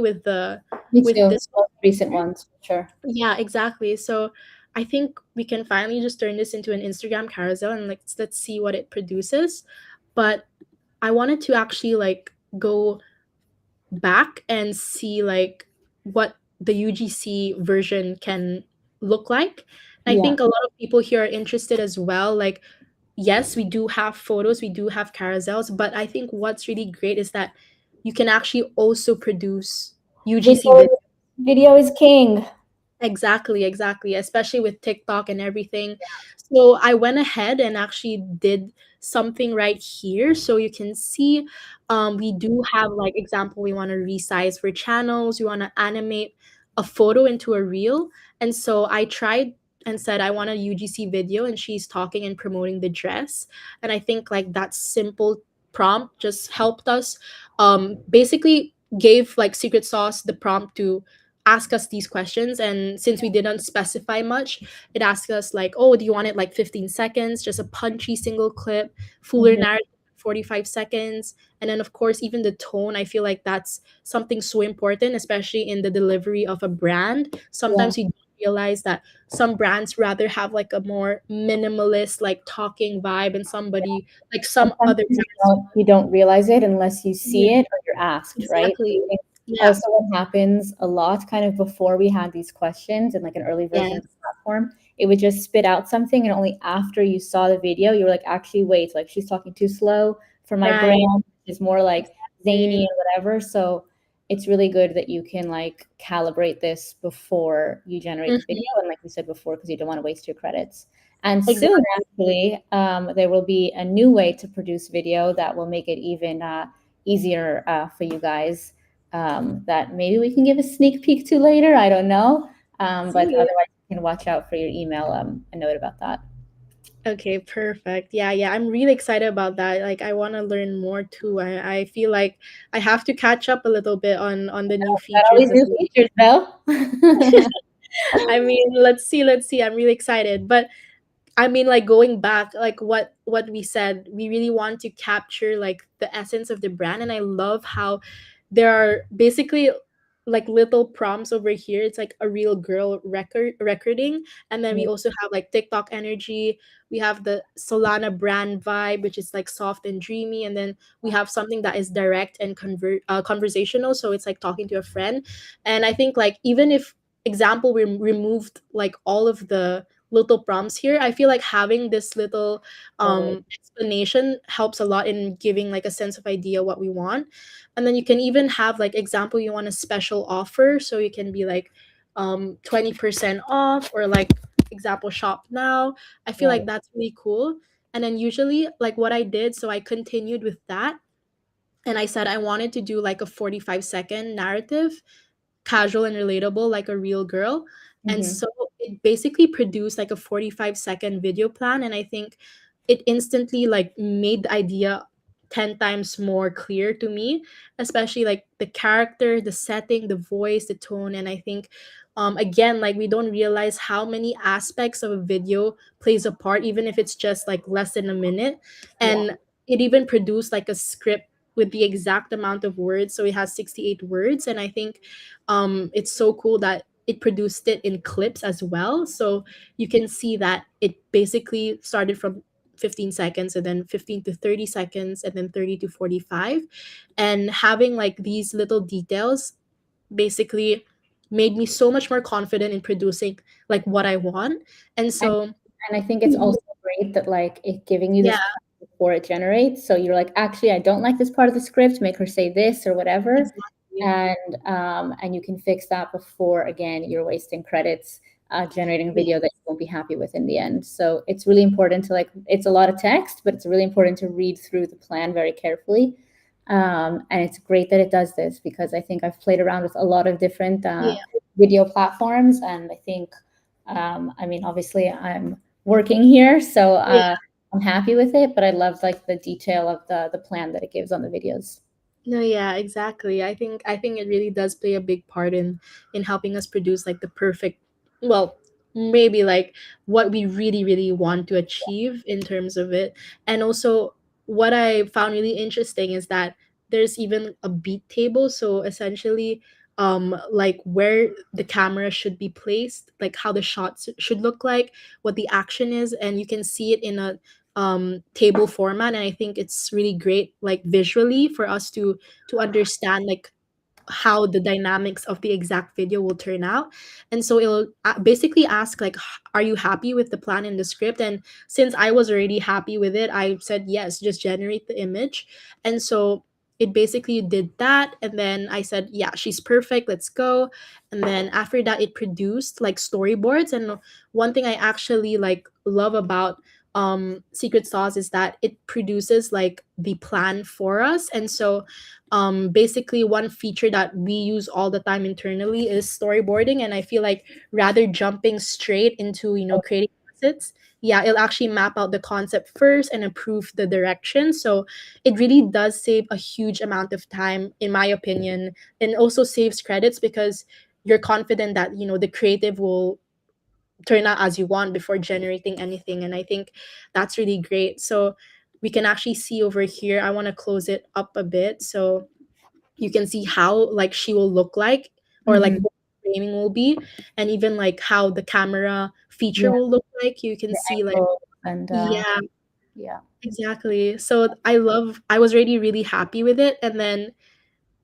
A: me
B: with
A: too.
B: this one
A: Most recent
B: here.
A: ones, for sure.
B: Yeah, exactly. So I think we can finally just turn this into an Instagram carousel and like let's see what it produces. But I wanted to actually like go back and see like what the UGC version can look like. And I
A: Yeah.
B: think a lot of people here are interested as well. Like, yes, we do have photos, we do have carousels, but I think what's really great is that you can actually also produce UGC
A: Video,
B: videos.
A: video is king.
B: Exactly, exactly, especially with TikTok and everything. So I went ahead and actually did something right here. So you can see we do have like example, we want to resize for channels, we want to animate a photo into a reel. And so I tried and said I want a UGC video and she's talking and promoting the dress. And I think like that simple prompt just helped us basically gave like Secret Sauce the prompt to ask us these questions, and since we didn't specify much, it asked us like, oh, do you want it like 15 seconds, just a punchy single clip, fuller
A: Mhm.
B: narrative, 45 seconds. And then of course even the tone, I feel like that's something so important, especially in the delivery of a brand.
A: Yeah.
B: Sometimes you don't realize that some brands rather have like a more minimalist like talking vibe, and somebody like some
A: Sometimes
B: other
A: you
B: brands.
A: don't realize it unless you
B: Yeah,
A: see it or you're asked, right? I
B: exactly.
A: think
B: Yeah.
A: also what happens a lot kind of before we had these questions in like an early version of the
B: Yes.
A: platform, it would just spit out something and only after you saw the video, you were like, actually, wait, like she's talking too slow for my
B: Right.
A: brand. It's more like zany
B: Exactly.
A: and whatever. So it's really good that you can like calibrate this before you generate the video.
B: Mhm.
A: And like we said before, because you don't want to waste your credits. And soon,
B: Exactly.
A: actually, there will be a new way to produce video that will make it even easier for you guys. That maybe we can give a sneak peek to later. I don't know. But
B: See.
A: otherwise, you can watch out for your email a note about that.
B: Okay, perfect. Yeah, yeah. I'm really excited about that. Like I want to learn more too. I feel like I have to catch up a little bit on the new
A: Got all
B: features
A: these
B: as
A: new
B: well.
A: features, though.
B: I mean, let's see, let's see. I'm really excited. But I mean, like going back, like what we said, we really want to capture like the essence of the brand, and I love how there are basically like little prompts over here. It's like a real girl recording, and then we also have like TikTok energy. We have the Solana brand vibe, which is like soft and dreamy, and then we have something that is direct and conversational. So it's like talking to a friend, and I think like even if example we removed like all of the little prompts here, I feel like having this little
A: Totally.
B: explanation helps a lot in giving like a sense of idea what we want. And then you can even have like example you want a special offer, so you can be like 20% off, or like example shop now. I feel like
A: Right.
B: that's really cool. And then usually like what I did, so I continued with that, and I said I wanted to do like a 45-second narrative, casual and relatable like a real girl. And
A: Hmm.
B: so it basically produced like a 45-second video plan, and I think it instantly like made the idea 10 times more clear to me, especially like the character, the setting, the voice, the tone. And I think again, like we don't realize how many aspects of a video plays a part, even if it's just like less than a minute.
A: Yeah.
B: And it even produced like a script with the exact amount of words, so it has 68 words. And I think it's so cool that it produced it in clips as well. So you can see that it basically started from 15 seconds, and then 15 to 30 seconds, and then 30 to 45. And having like these little details basically made me so much more confident in producing like what I want. And
A: And
B: so
A: and I think it's also great that like it giving you
B: yeah,
A: this prompt before it generates. So you're like, actually, I don't like this part of the script. Make her say this or whatever,
B: exactly.
A: and you can fix that before again you're wasting credits generating a
B: Yeah,
A: video that you won't be happy with in the end. So it's really important to like it's a lot of text, but it's really important to read through the plan very carefully. And it's great that it does this because I think I've played around with a lot of different
B: yeah,
A: video platforms, and I think I mean, obviously, I'm working here, so
B: yeah.
A: I'm happy with it. But I love like the detail of the plan that it gives on the videos.
B: No, yeah, exactly. I think it really does play a big part in helping us produce like the perfect, well, maybe like what we really really want to achieve in terms of it. And also what I found really interesting is that there's even a beat table, so essentially like where the camera should be placed, like how the shots should look like, what the action is, and you can see it in a table format. And I think it's really great like visually for us to understand like how the dynamics of the exact video will turn out. And so it'll basically ask like, are you happy with the plan in the script? And since I was already happy with it, I said yes, just generate the image. And so it basically did that, and then I said, yeah, she's perfect, let's go. And then after that, it produced like storyboards. And one thing I actually like love about Secret Sauce is that it produces like the plan for us. And so basically one feature that we use all the time internally is storyboarding. And I feel like rather jumping straight into, creating assets, yeah, it'll actually map out the concept first and approve the direction. So it really does save a huge amount of time, in my opinion, and also saves credits because you're confident that the creative will turn out as you want before generating anything. And I think that's really great. So we can actually see over here, I want to close it up a bit so you can see how like she will look like, or like
A: Mhm.
B: what the framing will be, and even like how the camera feature
A: Yeah,
B: will look like. You can
A: the
B: see like,
A: angle and
B: yeah,
A: yeah,
B: exactly. So I was really really happy with it. And then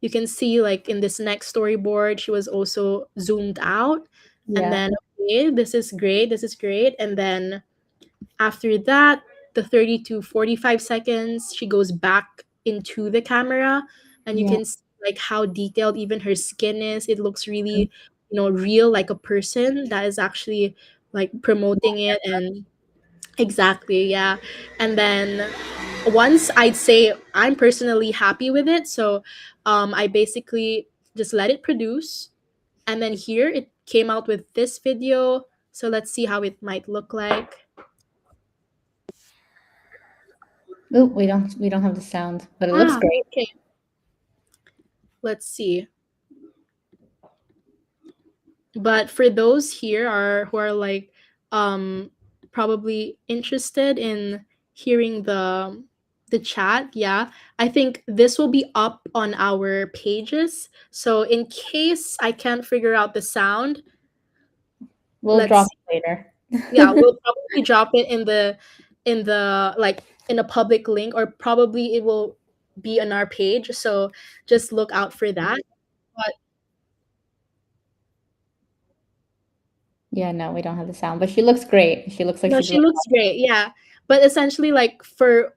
B: you can see like in this next storyboard she was also zoomed out. And
A: yeah,
B: then, okay, this is great, this is great. And then after that, the 30 to 45 seconds, she goes back into the camera, and you
A: yeah.
B: can see like how detailed even her skin is. It looks really, real, like a person that is actually like promoting it. And exactly, yeah. And then once I'd say I'm personally happy with it, so I basically just let it produce. And then here it came out with this video. So let's see how it might look like.
A: Oh, we don't have the sound, but it looks
B: Ah,
A: great.
B: okay. Let's see. But for those here are who are like probably interested in hearing the chat, yeah, I think this will be up on our pages. So in case I can't figure out the sound,
A: We'll
B: let's
A: drop
B: see.
A: it later.
B: Yeah, we'll probably drop it in the like in a public link, or probably it will be on our page. So just look out for that. But
A: Yeah, no, we don't have the sound, but she looks great. She looks like
B: no,
A: she's
B: she
A: really.
B: looks great. Yeah. But essentially like for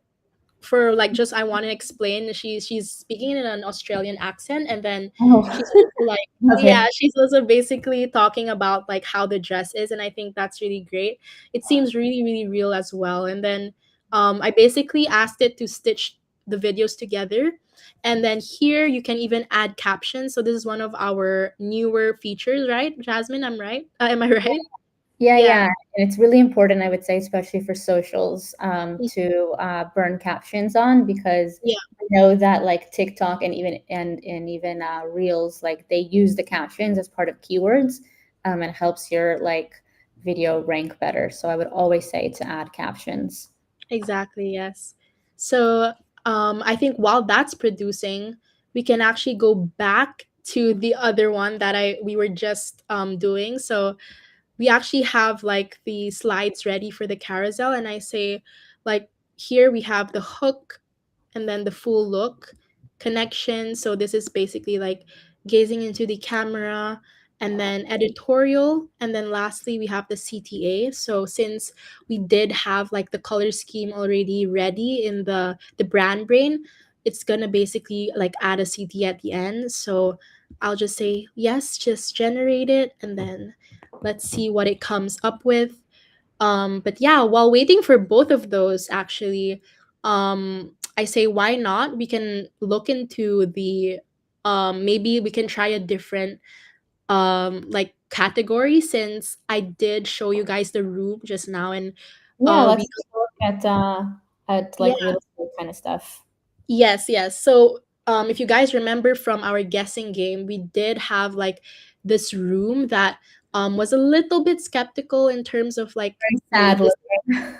B: like, just I want to explain, she's speaking in an Australian accent. And then she's
A: Oh,
B: also like, yeah,
A: okay.
B: she's also basically talking about like how the dress is. And I think that's really great. It seems really really real as well. And then I basically asked it to stitch the videos together. And then here you can even add captions. So this is one of our newer features, right, Jasmine? I'm right, am I right?
A: Yeah,
B: Yeah.
A: yeah, and it's really important, I would say, especially for socials, to burn captions on, because
B: Yeah,
A: I know that like TikTok and even Reels, like they use the captions as part of keywords, and it helps your like video rank better. So I would always say to add captions.
B: exactly, yes. So I think while that's producing, we can actually go back to the other one that I we were just doing. So we actually have like the slides ready for the carousel, and I say like, here we have the hook, and then the full look connection. So this is basically like gazing into the camera, and then editorial, and then lastly we have the CTA. So since we did have like the color scheme already ready in the brand brain, it's gonna basically like add a CTA at the end. So I'll just say yes, just generate it, and then let's see what it comes up with. But yeah, while waiting for both of those, actually, I say why not? We can look into the maybe we can try a different like category, since I did show you guys the room just now. And
A: Yeah,
B: we
A: let's take a look at
B: yeah,
A: like real estate kind of stuff.
B: yes, yes. So if you guys remember from our guessing game, we did have like this room that was a little bit skeptical in terms of like,
A: Very
B: is
A: sad
B: this
A: looking.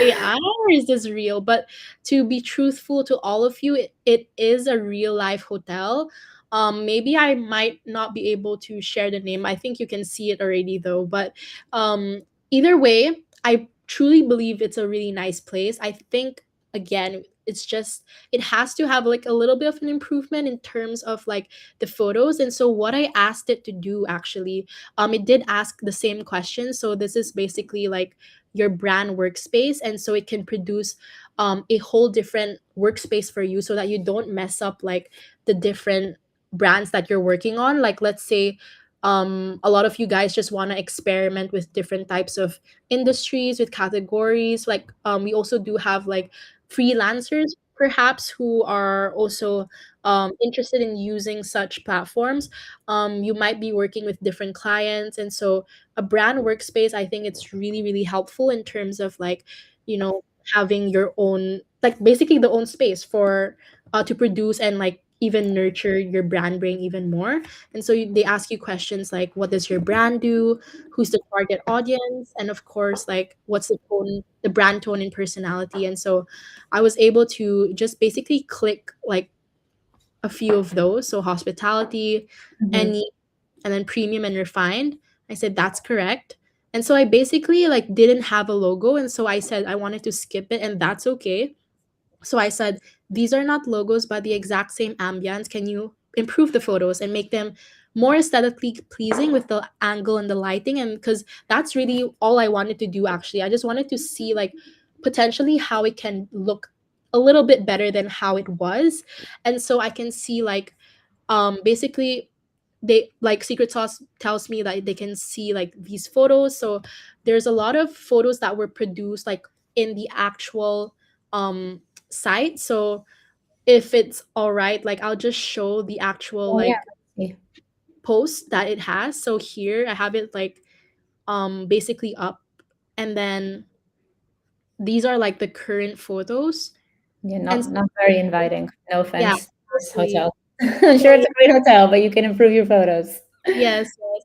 B: AI or is this real? But to be truthful to all of you, it is a real life hotel. Maybe I might not be able to share the name. I think you can see it already though. But either way, I truly believe it's a really nice place. I think again, it's just it has to have like a little bit of an improvement in terms of like the photos. And so what I asked it to do actually, it did ask the same question. So this is basically like your brand workspace, and so it can produce a whole different workspace for you so that you don't mess up like the different brands that you're working on. Like let's say a lot of you guys just want to experiment with different types of industries, with categories. Like we also do have like freelancers perhaps who are also interested in using such platforms. You might be working with different clients, and so a brand workspace, I think it's really really helpful in terms of like, you know, having your own, like basically the own space for to produce and like even nurture your brand brain even more. And so they ask you questions like, what does your brand do, who's the target audience, and of course like what's the tone, the brand tone and personality. And so I was able to just basically click like a few of those. So hospitality,
A: Mhm.
B: any, and then premium and refined. I said that's correct. And so I basically like didn't have a logo, and so I said I wanted to skip it, and that's okay. So I said, these are not logos, but the exact same ambience. Can you improve the photos and make them more aesthetically pleasing with the angle and the lighting? And because that's really all I wanted to do, actually. I just wanted to see, like, potentially how it can look a little bit better than how it was. And so I can see, like, basically, they like Secret Sauce tells me that they can see like these photos. So there's a lot of photos that were produced like in the actual site. So if it's all right, like I'll just show the actual
A: Oh, yeah.
B: like
A: Yeah.
B: post that it has. So here I have it like basically up, and then these are like the current photos.
A: Yeah,
B: And
A: not
B: so,
A: not very inviting. No
B: yeah,
A: offense to this
B: exactly.
A: hotel. I'm
B: So
A: sure it's a great hotel, but you can improve your photos.
B: yes, yes.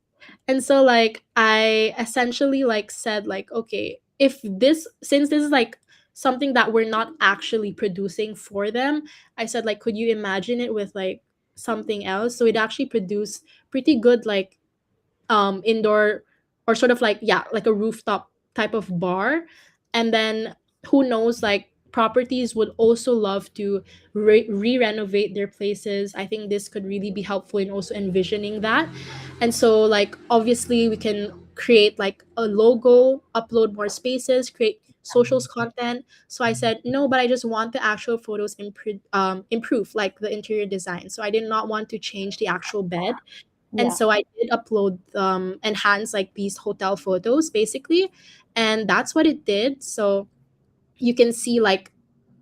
B: And so like I essentially like said like, okay, if this, since this is like something that we're not actually producing for them, I said like, could you imagine it with like something else? So it actually produced pretty good like indoor, or sort of like, yeah, like a rooftop type of bar. And then who knows, like properties would also love to re-renovate their places. I think this could really be helpful in also envisioning that. And so like obviously we can create like a logo, upload more spaces, create socials content. So I said no, but I just want the actual photos improve like the interior design. So I did not want to change the actual bed. And
A: Yeah.
B: so I did upload enhance like these hotel photos basically, and that's what it did. So you can see like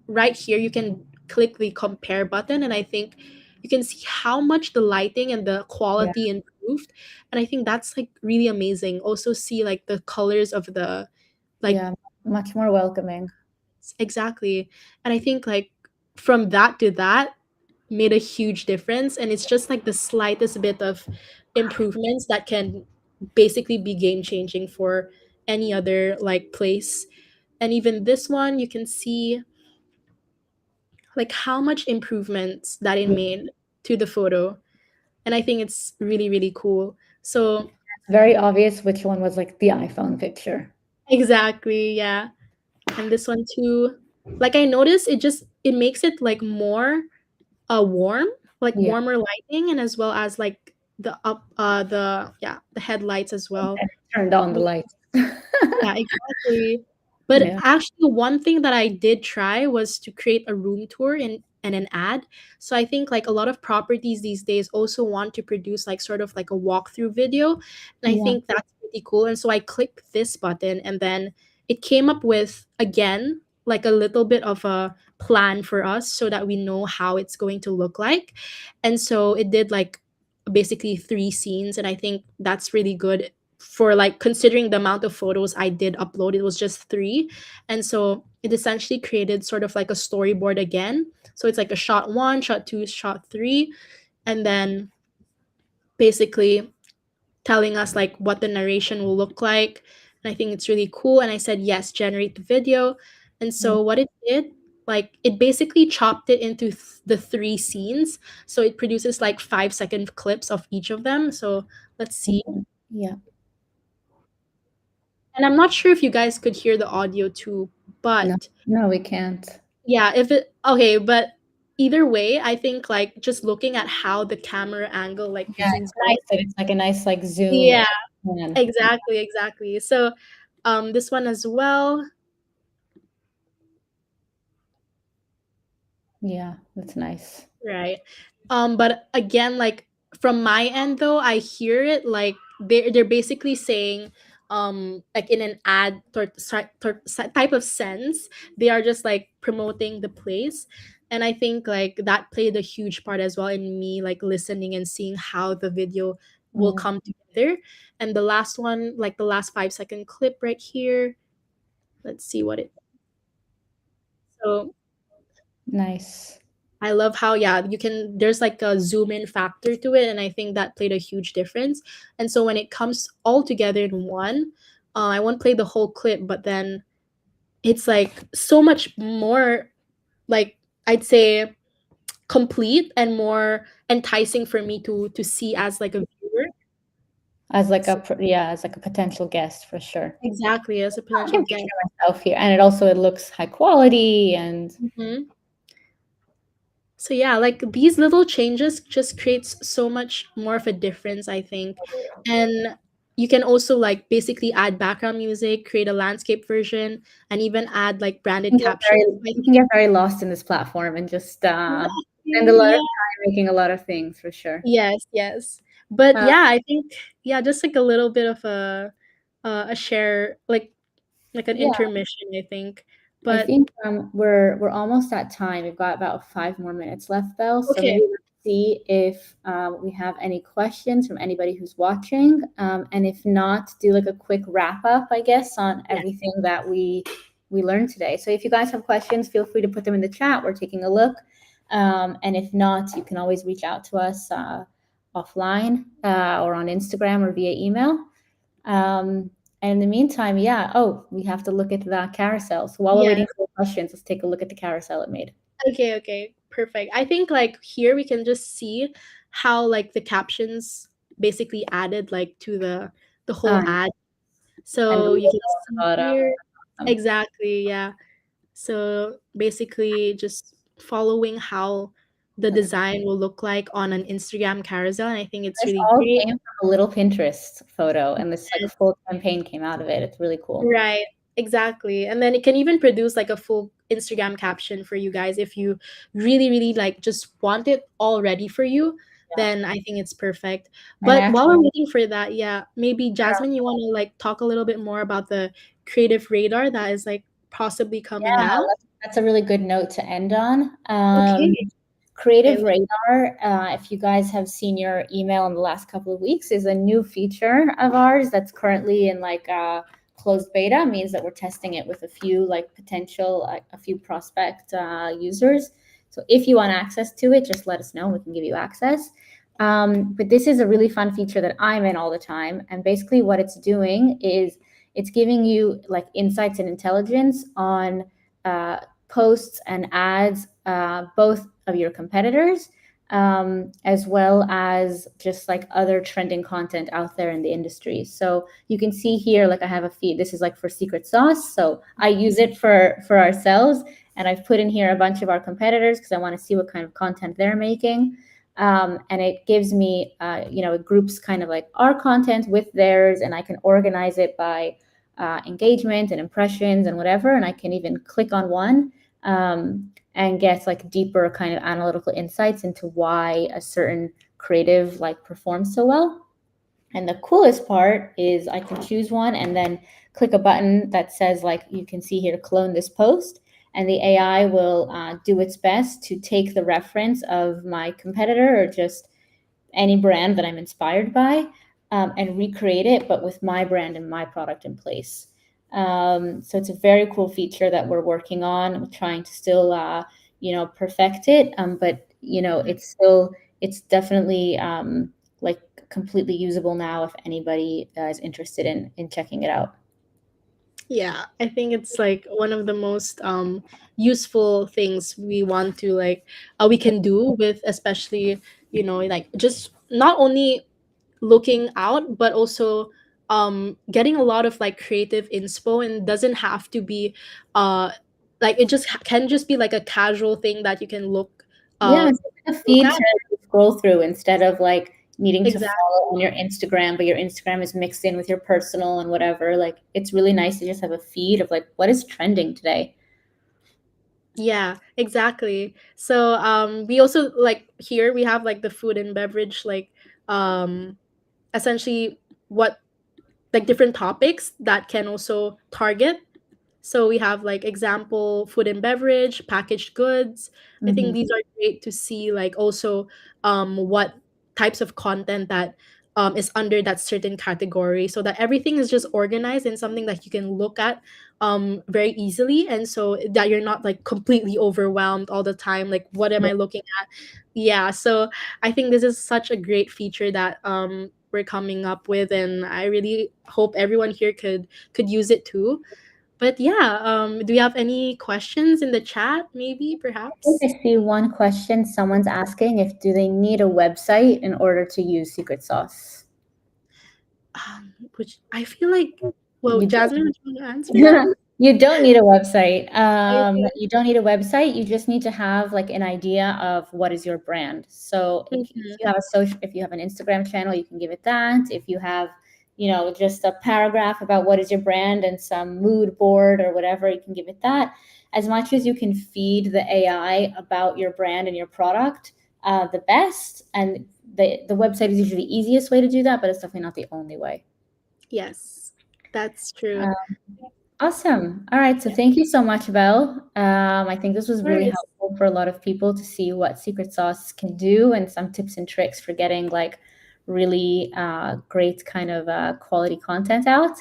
B: right here, you can click the compare button, and I think you can see how much the lighting and the
A: Yeah.
B: quality improved. And I think that's like really amazing. Also see like the colors of the like,
A: Yeah. Much more welcoming.
B: exactly. And I think like from that to that made a huge difference, and it's just like the slightest bit of improvements that can basically be game changing for any other like place. And even this one, you can see like how much improvements that it
A: Yeah.
B: made to the photo. And I think it's really really cool. So
A: It's very obvious which one was like the iPhone picture.
B: exactly, yeah. And this one too, like I noticed it just it makes it like more warm, like
A: Yeah.
B: warmer lighting, and as well as like the up the, yeah, the headlights as well.
A: And turned on the lights.
B: Yeah, exactly. But
A: Yeah.
B: actually, one thing that I did try was to create a room tour and an ad. So I think like a lot of properties these days also want to produce like sort of like a walkthrough video. And I
A: Yeah.
B: think that's pretty cool. And so I clicked this button, and then it came up with again like a little bit of a plan for us so that we know how it's going to look like. And so it did like basically three scenes, and I think that's really good for like considering the amount of photos I did upload. It was just three. And so it essentially created sort of like a storyboard again. So it's like a shot one, shot two, shot three, and then basically telling us like what the narration will look like. And I think it's really cool. And I said, yes, generate the video. And
A: Yeah.
B: so what it did, like it basically chopped it into the three scenes. So it produces like 5-second clips of each of them. So let's see.
A: Mhm. Yeah.
B: And I'm not sure if you guys could hear the audio too,
A: No,
B: but
A: no, we can't.
B: yeah, if it okay, but either way, I think like just looking at how the camera angle like
A: Yeah,
B: zooms
A: it's nice
B: out.
A: that it's like a nice like zoom
B: Yeah,
A: pan.
B: exactly, exactly. So this one as well.
A: Yeah, that's nice.
B: Right. But again, like from my end though, I hear it like they're basically saying like in an ad type of sense, they are just like promoting the place. And I think like that played a huge part as well in me like listening and seeing how the video will
A: Mm,
B: come together. And the last one, like the last 5 second clip right here, let's see what it so
A: nice.
B: I love how yeah, you can there's like a zoom in factor to it and I think that played a huge difference. And so when it comes all together in one, I won't play the whole clip, but then it's like so much more like I'd say complete and more enticing for me to see as like a viewer.
A: As like
B: So,
A: yeah, as like a potential guest for sure.
B: exactly as a
A: I
B: potential
A: can
B: guest.
A: picture myself here, and it also it looks high quality and
B: Mhm. So yeah, like these little changes just creates so much more of a difference, I think. And you can also like basically add background music, create a landscape version, and even add like branded captions. I
A: you can
B: think
A: get very lost in this platform and just spend a lot
B: yeah,
A: of time making a lot of things for sure.
B: yes, yes. But
A: Uh,
B: yeah, I think yeah, just like a little bit of a share like an
A: yeah,
B: intermission, I think.
A: I
B: But
A: think we're almost at time. We've got about 5 more minutes left, Belle. So
B: okay,
A: maybe let's see if we have any questions from anybody who's watching, and if not, do like a quick wrap up, I guess, on
B: yeah.
A: everything that we learned today. So if you guys have questions, feel free to put them in the chat. We're taking a look, and if not, you can always reach out to us offline or on Instagram or via email. Um, and in the meantime, yeah. Oh, we have to look at the carousel. So while we're
B: Yes.
A: waiting for the questions, let's take a look at the carousel it made.
B: Okay, okay. Perfect. I think like here we can just see how like the captions basically added like to the whole
A: Um,
B: ad.
A: and the
B: So you
A: logo
B: can
A: at the
B: see
A: bottom.
B: here exactly, yeah. So basically just following how the design will look like on an Instagram carousel and I think it's
A: This
B: really
A: all
B: great.
A: came from a little Pinterest photo, and this like full campaign came out of it. It's really cool.
B: Right, exactly. And then it can even produce like a full Instagram caption for you guys if you really, really like just want it all ready for you,
A: Yeah.
B: then I think it's perfect.
A: And
B: But while
A: actually,
B: we're waiting for that, yeah, maybe Jasmine, you want to like talk a little bit more about the creative radar that is like possibly coming
A: yeah,
B: out?
A: that's a really good note to end on.
B: Okay. Okay.
A: Creative Radar, if you guys have seen your email in the last couple of weeks, is a new feature of ours that's currently in like closed beta. Means that we're testing it with a few like potential, a few prospect users. So if you want access to it, just let us know. We can give you access. But this is a really fun feature that I'm in all the time. And basically, what it's doing is it's giving you like insights and intelligence on posts and ads, both of your competitors, as well as just like other trending content out there in the industry. So you can see here, like I have a feed. This is like for SecretSauce, so I use it for ourselves, and I've put in here a bunch of our competitors because I want to see what kind of content they're making. And it gives me, it groups kind of like our content with theirs, and I can organize it by engagement and impressions and whatever. And I can even click on one and get like deeper kind of analytical insights into why a certain creative like performs so well. And the coolest part is I can choose one and then click a button that says like you can see here, clone this post, and the AI will do its best to take the reference of my competitor or just any brand that I'm inspired by, and recreate it, but with my brand and my product in place. So it's a very cool feature that we're working on. We're trying to still, perfect it, but it's definitely like completely usable now if anybody is interested in checking it out.
B: Yeah, I think it's like one of the most useful things we want to like we can do with especially like just not only looking out but also getting a lot of like creative inspo and doesn't have to be uh like it just can just be like a casual thing that you can
A: Yeah,
B: um
A: it's like a
B: look
A: feed
B: at.
A: to scroll through instead of like needing to
B: Exactly.
A: follow on your Instagram, but your Instagram is mixed in with your personal and whatever. Like it's really nice to just have a feed of like what is trending today.
B: Yeah, exactly. So we also like here we have like the food and beverage like um essentially what like different topics that can also target. So we have like example food and beverage, packaged goods. I think
A: Mhm.
B: these are great to see like also what types of content that is under that certain category so that everything is just organized and something that you can look at very easily, and so that you're not like completely overwhelmed all the time like what am
A: Yeah.
B: I looking at. Yeah, so I think this is such a great feature that we're coming up with, and I really hope everyone here could use it too. But yeah, do you have any questions in the chat, maybe,
A: I think
B: perhaps?
A: I see one question. Someone's asking if do they need a website in order to use Secret Sauce?
B: Which I feel like, well,
A: You don't.
B: Jasmine, would you want to answer that?
A: You don't need a website.
B: Okay.
A: You don't need a website. You just need to have like an idea of what is your brand. So if
B: Mhm.
A: you have a social, if you have an Instagram channel, you can give it that. If you have, just a paragraph about what is your brand and some mood board or whatever, you can give it that. As much as you can feed the AI about your brand and your product, the best. And the website is usually the easiest way to do that, but it's definitely not the only way.
B: Yes, that's true. Of
A: Awesome. All right. So thank you so much, Belle. I think this was really
B: course.
A: helpful for a lot of people to see what secret sauce can do and some tips and tricks for getting like really great kind of quality content out.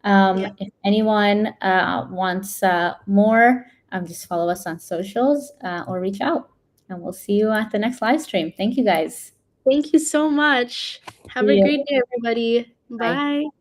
B: Yeah.
A: If anyone wants more, just follow us on socials or reach out. And we'll see you at the next live stream. Thank you guys.
B: Thank you so much. Have a
A: See
B: great
A: you.
B: day, everybody.
A: Bye.
B: Bye.